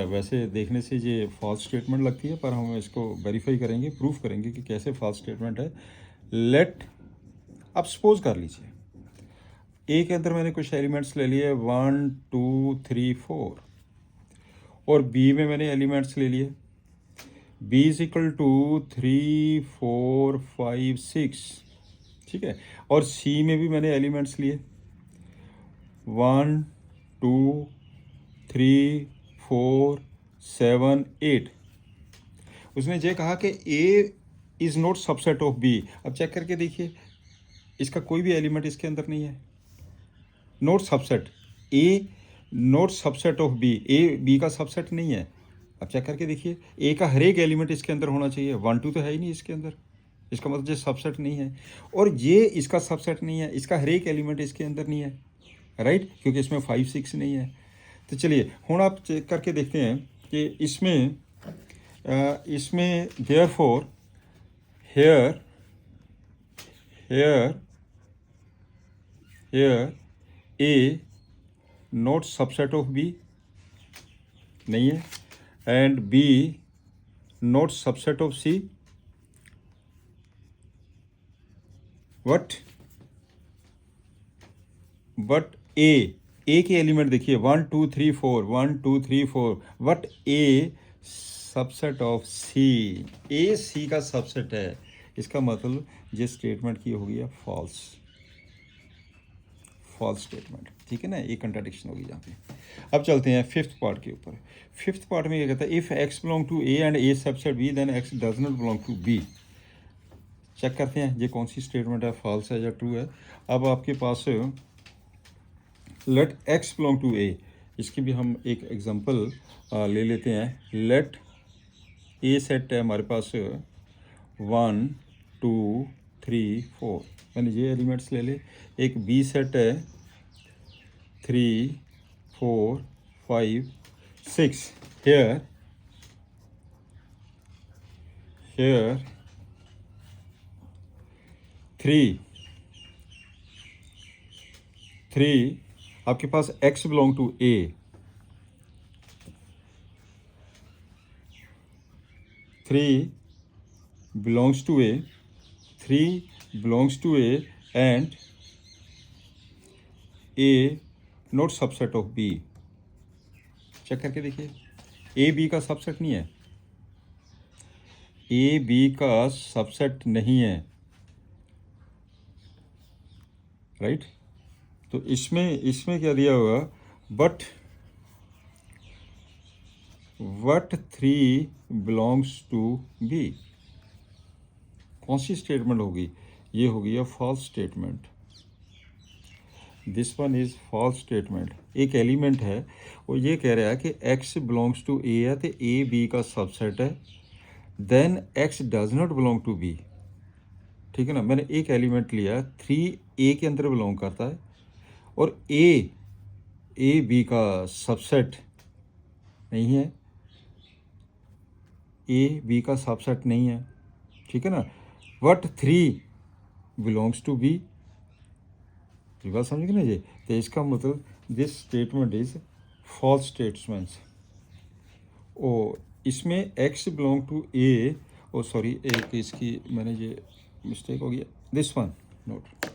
वैसे देखने से ये false statement लगती है, पर हम इसको वेरीफाई करेंगे, प्रूफ करेंगे कि कैसे फॉल्स स्टेटमेंट है। लेट, अब सपोज कर लीजिए ए के अंदर मैंने कुछ एलिमेंट्स ले लिए 1 2 3 4, और बी में मैंने एलिमेंट्स ले लिए b इज इक्वल टू 3 4 5 6, ठीक है। और c में भी मैंने एलिमेंट्स लिए 1 2 3 4 7 8। उसने ये कहा कि a is not subset of b। अब चेक करके देखिए, इसका कोई भी एलिमेंट इसके अंदर नहीं है, not subset, a not subset of b, a b का सबसेट नहीं है। अब चेक करके देखिए, ए का हर एक एलिमेंट इसके अंदर होना चाहिए, 1 2 तो है ही नहीं इसके अंदर, इसका मतलब ये सबसेट नहीं है। और ये इसका सबसेट नहीं है, इसका हर एक एलिमेंट इसके अंदर नहीं है, राइट, क्योंकि इसमें 5 6 नहीं है। तो चलिए ਹੁਣ आप चेक करके देखते हैं कि इसमें therefore here A not subset of B नहीं है, and B not subset of C, but A के एलिमेंट देखिए 1 2 3 4 1 2 3 4, but A subset of C, A C का सबसेट है। इसका मतलब ये स्टेटमेंट की हो गया फॉल्स, फॉल्स स्टेटमेंट, ठीक है ना, एक कंट्राडिक्शन होगी यहाँ पे। अब चलते हैं फिफ्थ पार्ट के ऊपर। फिफ्थ पार्ट में ये कहता है if x belong to A and A subset B then x does not belong to B. Check करते हैं ये कौन सी स्टेटमेंट है, फॉल्स है या ट्रू है। अब आपके पास लेट एक्स बिलोंग टू ए, इसकी भी हम एक एग्जांपल ले लेते हैं। लेट ए सेट है हमारे पास 1 2 3 4, मैंने ये एलिमेंट्स ले ले। एक बी सेट है 3 4 5 6, here 3 आपके पास x belong to a, 3 belongs to A, 3 belongs to A and A not subset of B. Check करके देखिए, ए बी का सबसेट नहीं है, ए बी का सबसेट नहीं है, राइट। तो इसमें क्या दिया होगा, बट 3 बिलोंग्स टू बी। कौन सी स्टेटमेंट होगी, ये होगी या false statement. This one is false statement. एक एलिमेंट है और ये कह रहा है कि x बिलोंग्स टू ए है, तो ए बी का सबसेट है, then x does not belong to B. ठीक है ना, मैंने एक एलिमेंट लिया, 3 ए के अंदर बिलोंग करता है और ए बी का सबसेट नहीं है, ए बी का सबसेट नहीं है, ठीक है ना, बट 3 बिलोंग्स टू बी। ये बात समझ गए ना जी। तो इसका मतलब this statement is false statement. Oh इसमें x belong to A, oh sorry एक इसकी मैंने ये मिस्टेक हो गया, दिस वन नोट।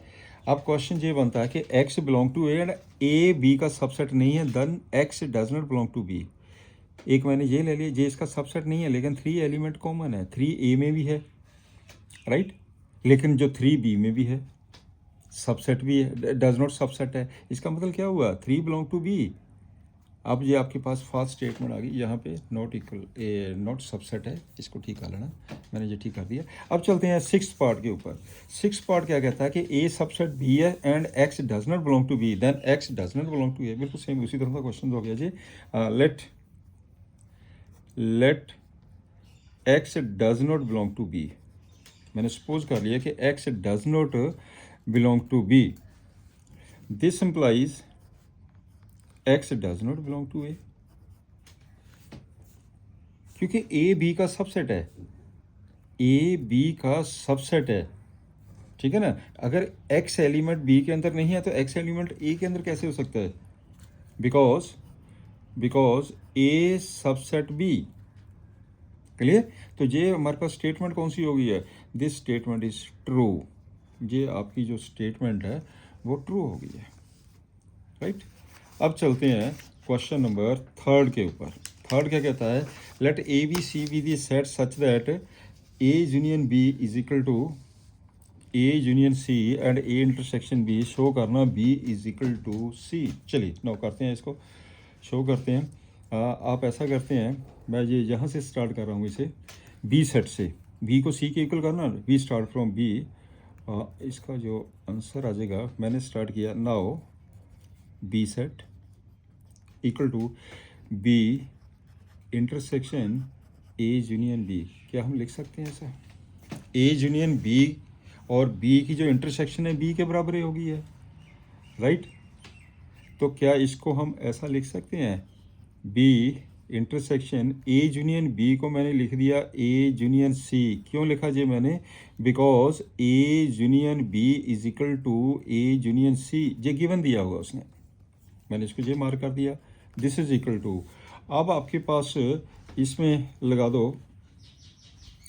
अब क्वेश्चन ये बनता है कि x belong to A and A B का सबसेट नहीं है, then x does not belong to B. एक मैंने ये ले लिया, ये इसका सबसेट नहीं है, लेकिन 3 एलिमेंट कॉमन है, 3 ए में भी है, राइट, लेकिन जो 3 बी में भी है, सबसेट भी है, डज नॉट सबसेट है। इसका मतलब क्या हुआ, 3 बिलोंग टू बी। अब ये आपके पास फर्स्ट स्टेटमेंट आ गई, यहाँ पे नॉट इक्वल नॉट सबसेट है, इसको ठीक कर लेना, मैंने ये ठीक कर दिया। अब चलते हैं 6th पार्ट के ऊपर। 6th पार्ट क्या कहता है कि ए सबसेट बी है and x does not belong to B, then x does not belong to A. बिल्कुल सेम उसी तरह का क्वेश्चन हो गया जी। Let x does not belong to B. मैंने सपोज कर लिया कि x does not belong to B, this implies x does not belong to A, क्योंकि ए बी का सबसेट है, ए बी का सबसेट है, ठीक है ना। अगर x एलिमेंट बी के अंदर नहीं है तो x एलिमेंट ए के अंदर कैसे हो सकता है, because A subset B. Clear. तो ये हमारे पास स्टेटमेंट कौन सी हो गई है, दिस स्टेटमेंट इज ट्रू। ये आपकी जो स्टेटमेंट है वो ट्रू हो गई है, राइट। अब चलते हैं क्वेश्चन नंबर 3 के ऊपर। 3 क्या कहता है, let A B C be the set such that A union B is equal to A union C and A intersection B. Show करना B is equal to C. चलिए नो करते हैं, इसको शो करते हैं। आप ऐसा करते हैं, मैं ये यहाँ से स्टार्ट कर रहा हूँ इसे, बी सेट से, बी को सी के इक्वल करना, बी स्टार्ट फ्रॉम बी। इसका जो आंसर आ जाएगा, मैंने स्टार्ट किया, now B set equal to B intersection A union B. क्या हम लिख सकते हैं ऐसा, ए यूनियन बी और बी की जो इंटरसेक्शन है बी के बराबर ही होगी है, राइट। तो क्या इसको हम ऐसा लिख सकते हैं, B intersection A union B को मैंने लिख दिया ए यूनियन सी। क्यों लिखा जी मैंने, because A union B is equal to A union C, ये गिवन दिया होगा उसने, मैंने इसको ये मार्क कर दिया, दिस इज इक्वल टू। अब आपके पास इसमें लगा दो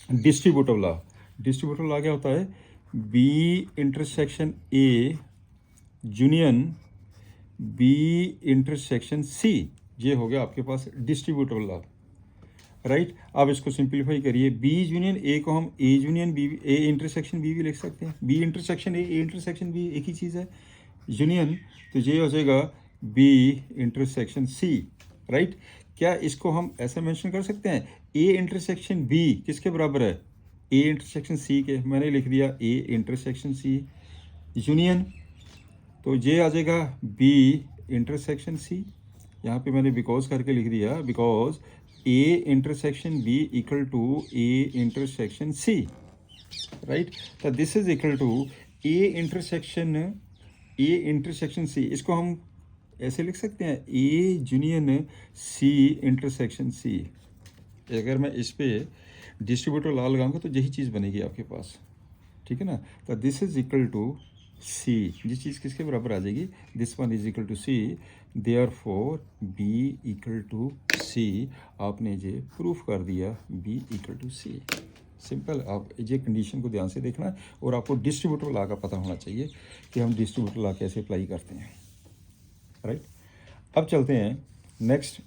डिस्ट्रीब्यूटिव लॉ। डिस्ट्रीब्यूटिव लॉ क्या होता है, B intersection A union B intersection C, ये हो गया आपके पास डिस्ट्रीब्यूटिव लॉ, राइट। अब इसको सिंप्लीफाई करिए, बी यूनियन ए को हम A union B, A intersection B भी लिख सकते हैं, B intersection A intersection B एक ही चीज़ है, यूनियन, तो ये हो जाएगा बी इंटरसेक्शन सी, राइट। क्या इसको हम ऐसा मेंशन कर सकते हैं, ए इंटरसेक्शन बी किसके बराबर है, ए इंटरसेक्शन सी के, मैंने लिख दिया ए इंटरसेक्शन सी यूनियन, तो ये आ जाएगा बी इंटरसेक्शन सी। यहाँ पे मैंने बिकॉज करके लिख दिया, because A intersection B equal to A intersection C, right. तो this is equal to A intersection C. इसको हम ऐसे लिख सकते हैं, A union C intersection C. अगर मैं इस पे डिस्ट्रीब्यूटिव लॉ लगाऊंगा तो यही चीज़ बनेगी आपके पास, ठीक है ना। तो this is equal to C, ये चीज़ किसके बराबर आ जाएगी, this one is equal to C, therefore B equal to C. आपने ये प्रूफ कर दिया B equal to C. Simple. आप ये कंडीशन को ध्यान से देखना है और आपको डिस्ट्रीब्यूटर लॉ का पता होना चाहिए कि हम डिस्ट्रीब्यूटर लॉ कैसे अप्लाई करते हैं, राइट। अब चलते हैं next.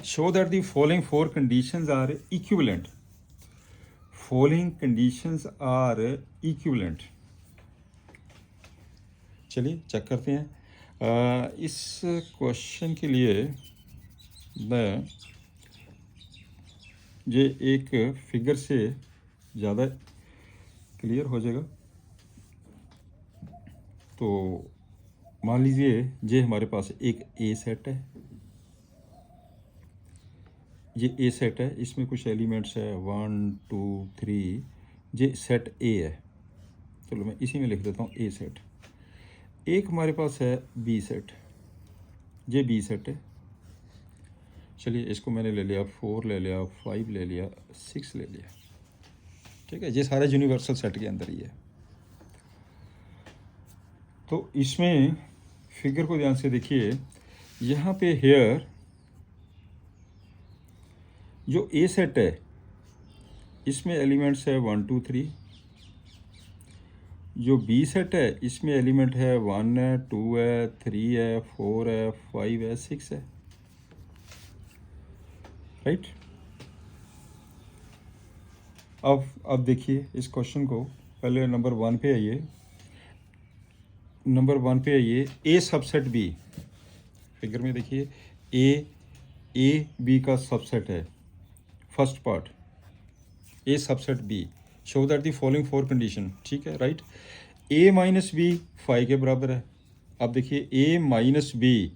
Show that the following 4 conditions are equivalent. Following conditions are equivalent. चलिए चेक करते हैं। इस क्वेश्चन के लिए मैं ये एक फिगर से ज़्यादा क्लियर हो जाएगा। तो मान लीजिए ये हमारे पास एक ए सेट है, ये ए सेट है, इसमें कुछ एलिमेंट्स है 1 2 3, ये सेट ए है। चलो मैं इसी में लिख देता हूँ ए सेट। एक हमारे पास है बी सेट, ये बी सेट है। चलिए इसको मैंने ले लिया 4 ले लिया, 5 ले लिया, 6 ले लिया, ठीक है। ये सारा यूनिवर्सल सेट के अंदर ही है। तो इसमें फिगर को ध्यान से देखिए, यहाँ पे हेयर जो ए सेट है इसमें एलिमेंट्स है 1 2 3। जो बी सेट है इसमें एलिमेंट है 1 है, 2 है, 3 है, 4 है, 5 है, 6 है, राइट। अब देखिए इस क्वेश्चन को, पहले नंबर 1 पे आइए। नंबर 1 पे आइए, ए सबसेट बी। फिगर में देखिए ए बी का सबसेट है, first part A subset B. Show that the following 4 condition, ठीक है, राइट। ए माइनस बी 5 के बराबर है। अब देखिए ए माइनस बी,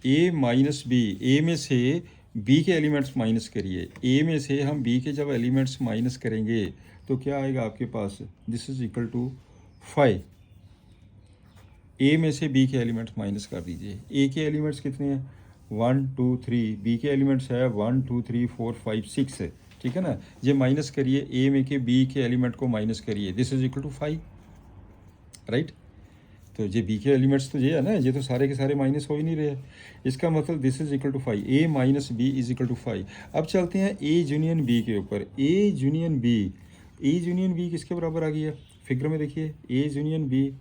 ए में से बी के एलिमेंट्स माइनस करिए। ए में से हम बी के जब एलिमेंट्स माइनस करेंगे तो क्या आएगा आपके पास, दिस इज इक्वल टू 5। ए में से बी के एलिमेंट्स माइनस कर दीजिए। ए के एलिमेंट्स कितने हैं 1 2 3, बी के एलिमेंट्स है 1 2 3 4 5 6 है, ठीक है ना। ये माइनस करिए, ए में के बी के एलिमेंट को माइनस करिए, this is equal to 5, right. तो ये बी के एलिमेंट्स तो ये है ना, ये तो सारे के सारे माइनस हो ही नहीं रहे। इसका मतलब this is equal to 5, A minus B is equal to 5। अब चलते हैं ए यूनियन बी के ऊपर। ए यूनियन बी किसके बराबर आ गई है, फिगर में देखिए ए यूनियन बी,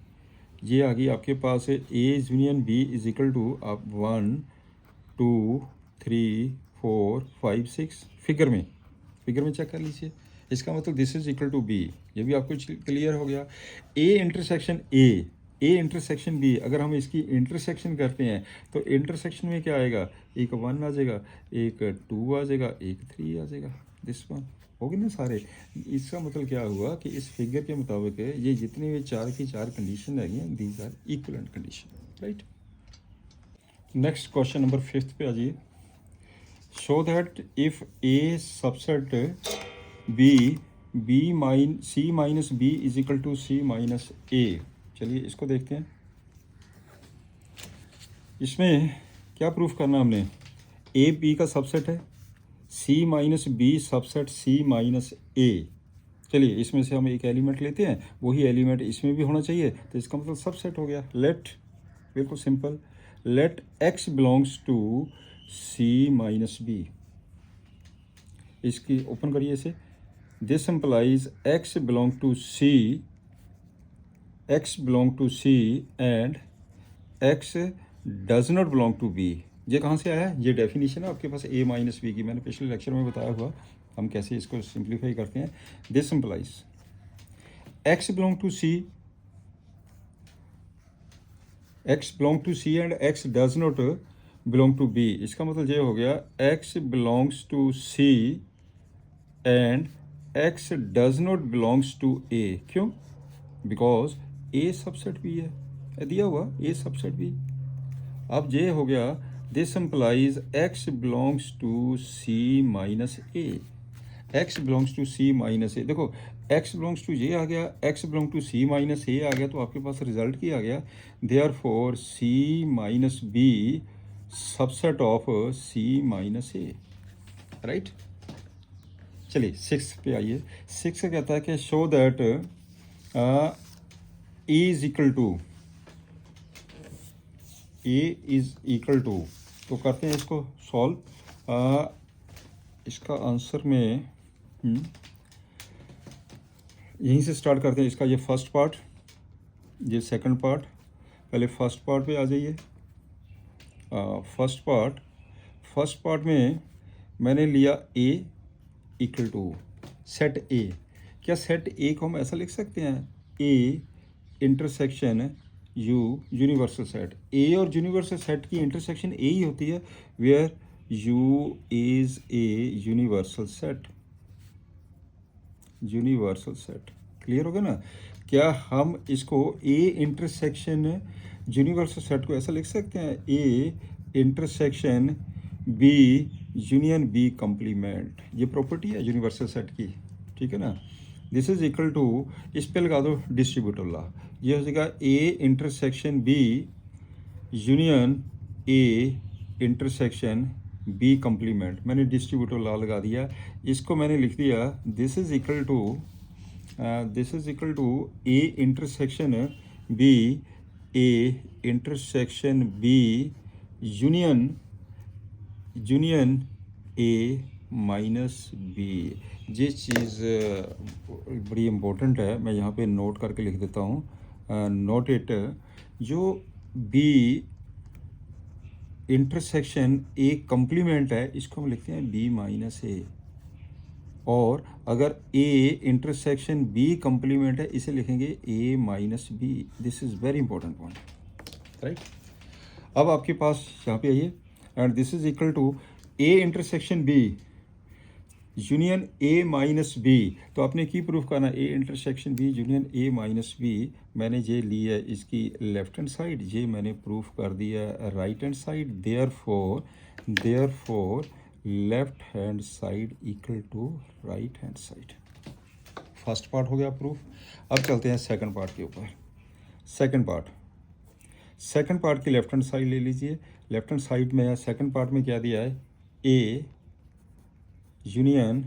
ये आ गई आपके पास है A union B is equal to आप 1 2 3 4 5 6। फिगर में चेक कर लीजिए। इसका मतलब this is equal to B, ये भी आपको क्लियर हो गया। ए इंटरसेक्शन बी, अगर हम इसकी इंटरसेक्शन करते हैं तो इंटरसेक्शन में क्या आएगा, एक 1 आ जाएगा, एक 2 आ जाएगा, एक 3 आ जाएगा, दिस वन हो गए ना सारे। इसका मतलब क्या हुआ कि इस फिगर के मुताबिक ये जितने भी 4 की 4 कंडीशन है, these are equivalent condition, right. Next question number 5 पे आ जाइए। Show that if A subset C minus B is equal to C minus A. चलिए इसको देखते हैं। इसमें क्या प्रूफ करना हमने, ए बी का सबसेट है, सी minus B subset C minus A. चलिए इसमें से हम एक एलिमेंट लेते हैं, वही एलिमेंट इसमें भी होना चाहिए, तो इसका मतलब सबसेट हो गया। लेट, बिल्कुल simple, let x belongs to C minus B. इसकी ओपन करिए इसे, this implies x belong to C and x does not belong to B. ये कहाँ से आया है, ये डेफिनेशन है आपके पास ए माइनस बी की, मैंने पिछले लेक्चर में बताया हुआ हम कैसे इसको सिंप्लीफाई करते हैं। This implies x belong to C and x does not belong to B. इसका मतलब ये हो गया x belongs to C and x does not belongs to A. क्यों, बिकॉज ए सबसेट बी है, दिया हुआ ए सबसेट बी। अब ये हो गया this implies x belongs to C minus A. X belongs to C minus A, देखो x belongs to ये आ गया, x belong to C minus A आ गया, तो आपके पास रिजल्ट क्या आ गया, therefore C minus B subset of C minus A, right. चलिए 6 पे आइए। 6 कहता है कि show that A is equal to, तो करते हैं इसको सॉल्व। इसका आंसर में यहीं से स्टार्ट करते हैं इसका, ये फर्स्ट पार्ट, ये सेकंड पार्ट। पहले फर्स्ट पार्ट पे आ जाइए। फर्स्ट पार्ट में मैंने लिया A equal to set A. क्या सेट ए को हम ऐसा लिख सकते हैं, A intersection U universal set. A और यूनिवर्सल सेट की इंटरसेक्शन ए ही होती है, where U is A universal set. Universal set clear हो गया ना। क्या हम इसको ए इंटरसेक्शन यूनिवर्सल सेट को ऐसा लिख सकते हैं, A intersection B union B complement. ये प्रॉपर्टी है यूनिवर्सल सेट की, ठीक है ना। दिस इज इक्वल टू, इस पे लगा दो डिस्ट्रीब्यूटिव लॉ। ये हो जाएगा A intersection B union A intersection B complement. मैंने डिस्ट्रीब्यूटिव लॉ लगा दिया, इसको मैंने लिख दिया this is equal to A intersection B, A intersection B union A minus B. ये चीज़ बड़ी इम्पोर्टेंट है, मैं यहाँ पे नोट करके लिख देता हूँ। नोट इट, जो बी इंटरसेक्शन ए कम्प्लीमेंट है इसको हम लिखते हैं बी माइनस ए, और अगर ए इंटरसेक्शन बी कम्प्लीमेंट है इसे लिखेंगे A minus B. This is very important point, right. अब आपके पास यहाँ पे आइए, and this is equal to A intersection B union A minus B. तो आपने की प्रूफ करना, A intersection B union A minus B. मैंने ये ली है इसकी लेफ्ट हैंड साइड, ये मैंने प्रूफ कर दिया right hand side. Therefore left hand side equal to right hand side. First part हो गया प्रूफ। अब चलते हैं सेकंड पार्ट के ऊपर। सेकंड पार्ट की लेफ्ट हैंड साइड ले लीजिए। लेफ्ट हैंड साइड में सेकंड पार्ट में क्या दिया है, A union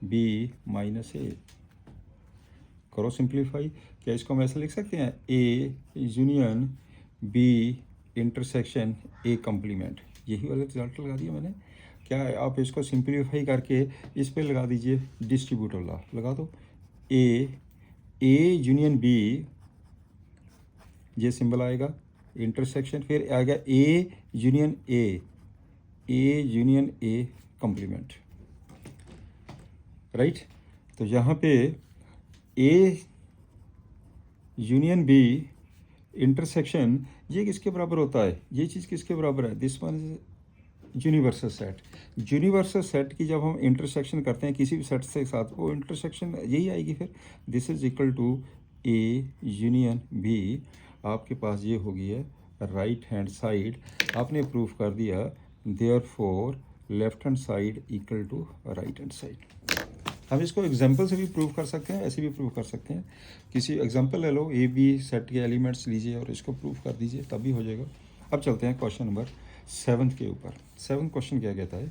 B minus A. करो सिंप्लीफाई। क्या इसको हम ऐसे लिख सकते हैं, A union B intersection A complement. यही वाला रिजल्ट लगा दिया मैंने। क्या है, आप इसको सिंप्लीफाई करके इस पे लगा दीजिए डिस्ट्रीब्यूटिव लॉ लगा दो। ए यूनियन बी, ये सिंबल आएगा इंटरसेक्शन, फिर आएगा ए यूनियन ए कम्प्लीमेंट, राइट। तो यहाँ पे ए यूनियन बी इंटरसेक्शन, ये किसके बराबर होता है, ये चीज़ किसके बराबर है, this one is universal set. Universal set की जब हम इंटरसेक्शन करते हैं किसी भी सेट से साथ, वो इंटरसेक्शन यही आएगी फिर। This is equal to A union B. आपके पास ये हो गई है राइट हैंड साइड। आपने प्रूफ कर दिया therefore left hand side equal to right hand side. हम इसको एग्जाम्पल से भी प्रूव कर सकते हैं, ऐसे भी प्रूव कर सकते हैं। किसी एग्जाम्पल ले लो, ए बी सेट के एलिमेंट्स लीजिए और इसको प्रूव कर दीजिए, तब भी हो जाएगा। अब चलते हैं क्वेश्चन नंबर 7 के ऊपर। 7 क्वेश्चन क्या कहता है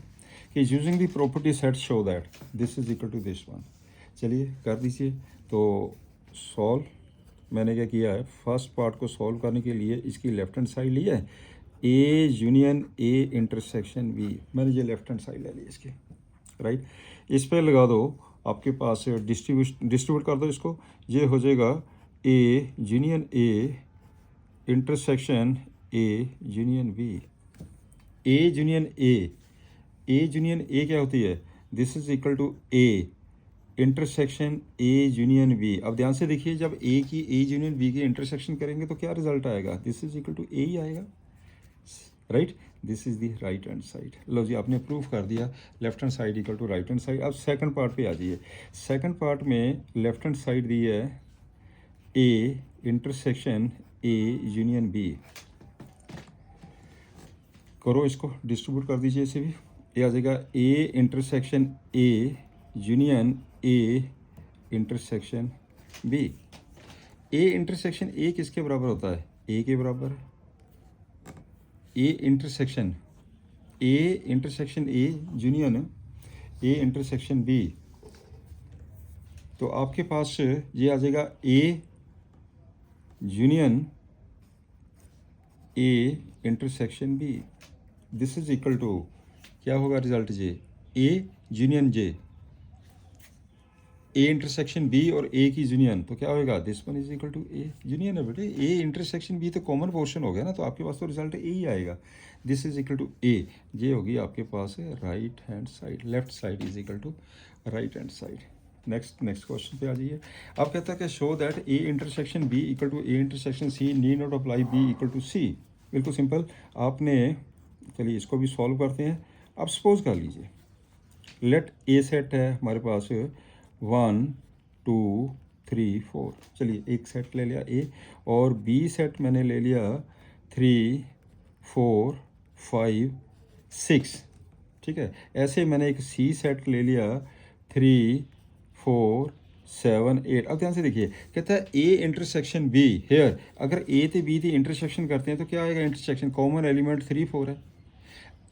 कि using the property set show that this is equal to this one. चलिए कर दीजिए। तो सॉल्व, मैंने क्या किया है, फर्स्ट पार्ट को सॉल्व करने के लिए इसकी लेफ्ट हैंड साइड ली है, A union A intersection B. मैंने ये लेफ्ट हैंड साइड ले ली इसकी, राइट। इस पर लगा दो, आपके पास डिस्ट्रीब्यूट कर दो इसको, ये हो जाएगा A union A intersection A union B. A union A क्या होती है, this is equal to A intersection A union B. अब ध्यान से देखिए, जब ए यूनियन बी की इंटरसेक्शन करेंगे तो क्या रिजल्ट आएगा, this is equal to A ही आएगा, right. This is the right hand side. लो जी, आपने प्रूफ कर दिया left hand side equal to right hand side. अब सेकंड पार्ट पे आ जाइए। सेकंड पार्ट में लेफ्ट हैंड साइड दी है A intersection A union B. करो इसको डिस्ट्रीब्यूट कर दीजिए, इसे भी। ये आ जाएगा A intersection A union A intersection B. A intersection A किसके बराबर होता है, ए के बराबर है। A intersection A union A intersection B. तो आपके पास ये आ जाएगा A union A intersection B. This is equal to क्या होगा result, J A union J, A intersection B और ए की यूनियन, तो क्या होगा, this one is equal to A union है बेटे, ए इंटरसेक्शन बी तो कॉमन पोर्शन हो गया ना, तो आपके पास तो रिजल्ट ए ही आएगा, this is equal to A, ये होगी आपके पास है right hand side, left side is equal to right hand side. Next question पे आ जाइए। आप कहता है कि show that A intersection B equal to A intersection C need not apply B equal to C. बिल्कुल सिंपल, आपने, चलिए इसको भी सॉल्व करते हैं। आप सपोज कर लीजिए, लेट ए सेट है हमारे पास 1 2 3 4, चलिए एक सेट ले लिया ए, और बी सेट मैंने ले लिया 3 4 5 6, ठीक है। ऐसे मैंने एक सी सेट ले लिया 3 4 7 8। अब ध्यान से देखिए, कहता है ए इंटरसेक्शन बी हेयर, अगर ए ते बी दी इंटरसेक्शन करते हैं तो क्या आएगा, इंटरसेक्शन कॉमन एलिमेंट 3 4 है।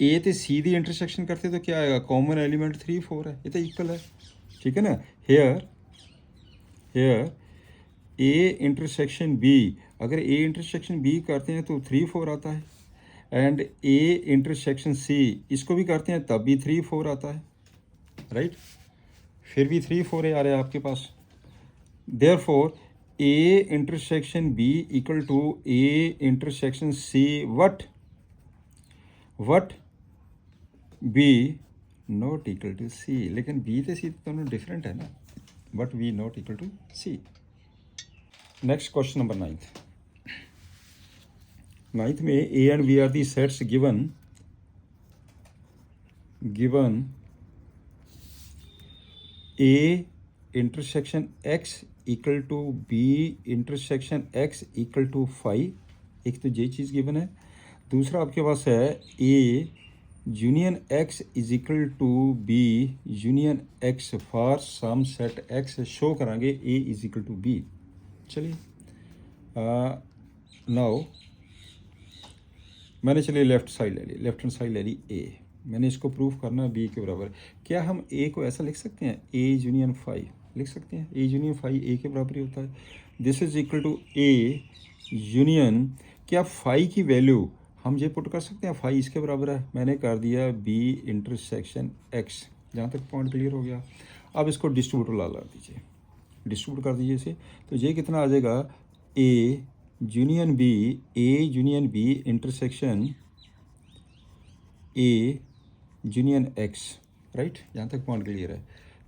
ए ते सी दी इंटरसेक्शन करते हैं तो क्या आएगा, कॉमन एलिमेंट 3 4 है, ये तो इक्वल है, ठीक है ना। हेयर ए इंटरसेक्शन बी, अगर ए इंटरसेक्शन बी करते हैं तो 3 4 आता है, एंड ए इंटरसेक्शन सी इसको भी करते हैं तब भी 3 4 आता है, राइट। फिर भी 3 4 आ रहा है आपके पास, therefore A intersection B equal to A intersection C but B not equal to C, लेकिन बी तो सी दोनों डिफरेंट है ना, but B not equal to C. Next question number 9th में A and B are the sets given A intersection X equal to B intersection X equal to 5, एक तो ये चीज़ given है। दूसरा आपके पास है A union X is equal to B union X for some set X, show करांगे A is equal to B. चलिए नाउ मैंने चलिए लेफ्ट हैंड साइड ले ली ए, मैंने इसको प्रूफ करना है बी के बराबर। क्या हम ए को ऐसा लिख सकते हैं, ए यूनियन 5 लिख सकते हैं, ए यूनियन 5 ए के बराबर ही होता है। This is equal to A union, क्या 5 की वैल्यू हम ये पुट कर सकते हैं, 5 इसके बराबर है, मैंने कर दिया बी इंटरसेक्शन एक्स, जहाँ तक पॉइंट क्लियर हो गया। अब इसको डिस्ट्रीब्यूटर ला दीजिए, डिस्ट्रीब्यूट कर दीजिए इसे, तो ये कितना आ जाएगा, A union B intersection A union X, right, यहाँ तक पॉइंट क्लियर है।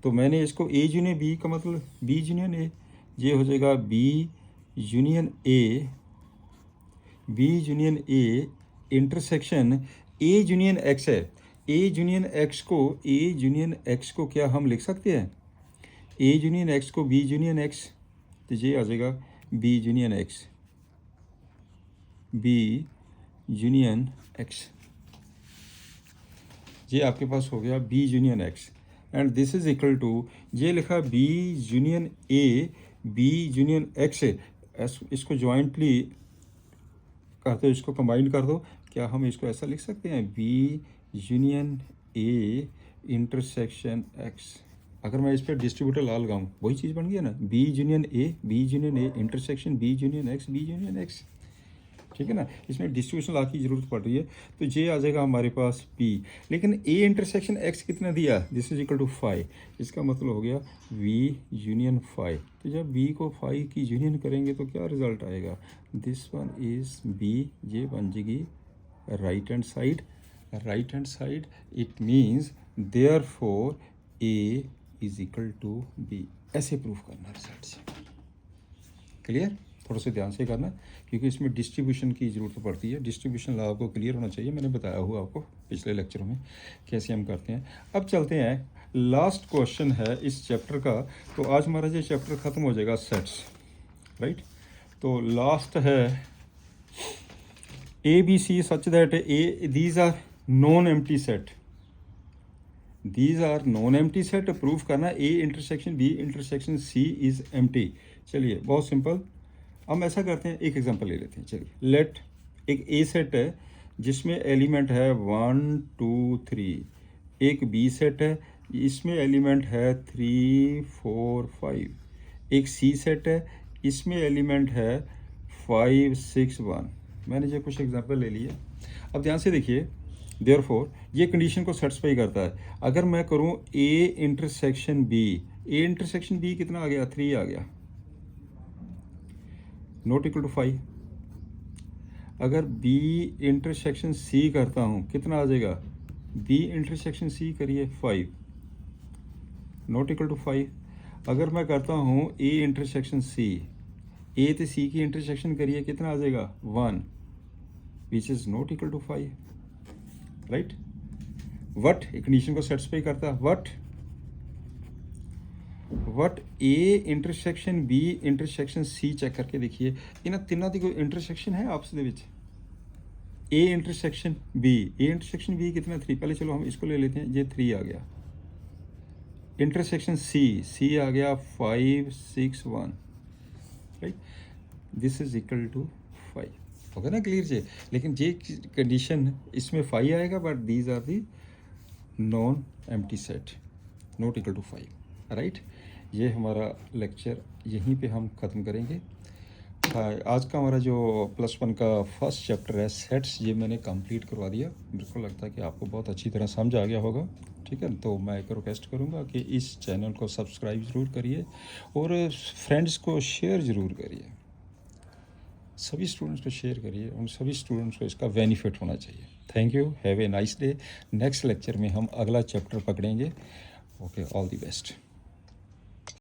तो मैंने इसको ए यूनियन बी का मतलब बी यूनियन ए, ये हो जाएगा B union A intersection A union X है। ए यूनियन एक्स को क्या हम लिख सकते हैं, ए यूनियन एक्स को बी यूनियन एक्स, तो ये आ जाएगा बी यूनियन एक्स, ये आपके पास हो गया B union X, and this is equal to, ये लिखा B union A B union X, इसको जॉइंटली कर दो, इसको कंबाइन कर दो, क्या हम इसको ऐसा लिख सकते हैं, B union A intersection X. अगर मैं इस पर डिस्ट्रीब्यूटर ला लगाऊँ वही चीज़ बन गया ना, B union A intersection B union X, ठीक है ना। इसमें डिस्ट्रीब्यूशन ला की ज़रूरत पड़ रही है, तो ये आ जाएगा हमारे पास पी, लेकिन ए इंटरसेक्शन एक्स कितना दिया, दिस इज इक्वल टू 5, इसका मतलब हो गया वी यूनियन 5। तो जब बी को 5 की यूनियन करेंगे तो क्या रिजल्ट आएगा, दिस वन इज बी, ये बन जाएगी right hand side, it means therefore A is equal to B. ऐसे प्रूफ करना रिजल्ट से, क्लियर, थोड़ा सा ध्यान से करना क्योंकि इसमें डिस्ट्रीब्यूशन की ज़रूरत पड़ती है, डिस्ट्रीब्यूशन ला आपको क्लियर होना चाहिए, मैंने बताया हुआ आपको पिछले लेक्चरों में कैसे हम करते हैं। अब चलते हैं, लास्ट क्वेश्चन है इस चैप्टर का, तो आज हमारा ये चैप्टर ख़त्म हो जाएगा सेट्स, राइट। तो लास्ट है A B C such that A these are non empty set, proof करना A intersection B intersection C is empty. चलिए बहुत सिंपल, हम ऐसा करते हैं, एक एग्जांपल ले लेते हैं। चलिए लेट एक ए सेट है जिसमें एलिमेंट है 1 2 3, एक बी सेट है इसमें एलिमेंट है 3 4 5, एक सी सेट है इसमें एलिमेंट है 5 6 1। मैंने जो कुछ एग्जांपल ले लिए, अब ध्यान से देखिए, देयरफॉर ये कंडीशन को सेटिस्फाई करता है। अगर मैं करूँ A intersection B, A intersection B कितना आ गया, 3 आ गया, नॉट इक्वल टू 5। अगर बी इंटरसेक्शन सी करता हूँ कितना आ जाएगा, बी इंटरसेक्शन सी करिए 5, नॉट इक्वल टू 5। अगर मैं करता हूँ ए इंटरसेक्शन सी, ए तो सी की इंटरसेक्शन करिए कितना आ जाएगा 1, which is not equal to 5, right. What एक कंडीशन को सेटिस्फाई करता है, what A intersection B intersection C check करके देखिए, इन्होंने तिना की कोई इंटरसेक्शन है आपस दे विच। ए इंटरसेक्शन बी कितना 3, पहले चलो हम इसको ले लेते हैं, ये 3 आ गया। इंटरसेक्शन सी आ गया 5 6 1, right, this is equal to 5, होगा ना क्लियर जी। लेकिन ये कंडीशन इसमें 5 आएगा, but these are the non empty set, not equal to 5, right. ये हमारा लेक्चर यहीं पे हम ख़त्म करेंगे। आज का हमारा जो +1 का फर्स्ट चैप्टर है सेट्स, ये मैंने कंप्लीट करवा दिया। मेरे को लगता है कि आपको बहुत अच्छी तरह समझ आ गया होगा, ठीक है। तो मैं एक रिक्वेस्ट करूँगा कि इस चैनल को सब्सक्राइब ज़रूर करिए और फ्रेंड्स को शेयर ज़रूर करिए, सभी स्टूडेंट्स को शेयर करिए, उन सभी स्टूडेंट्स को इसका बेनिफिट होना चाहिए। Thank you, have a nice day. Next lecture में हम अगला चैप्टर पकड़ेंगे। Okay, all the best.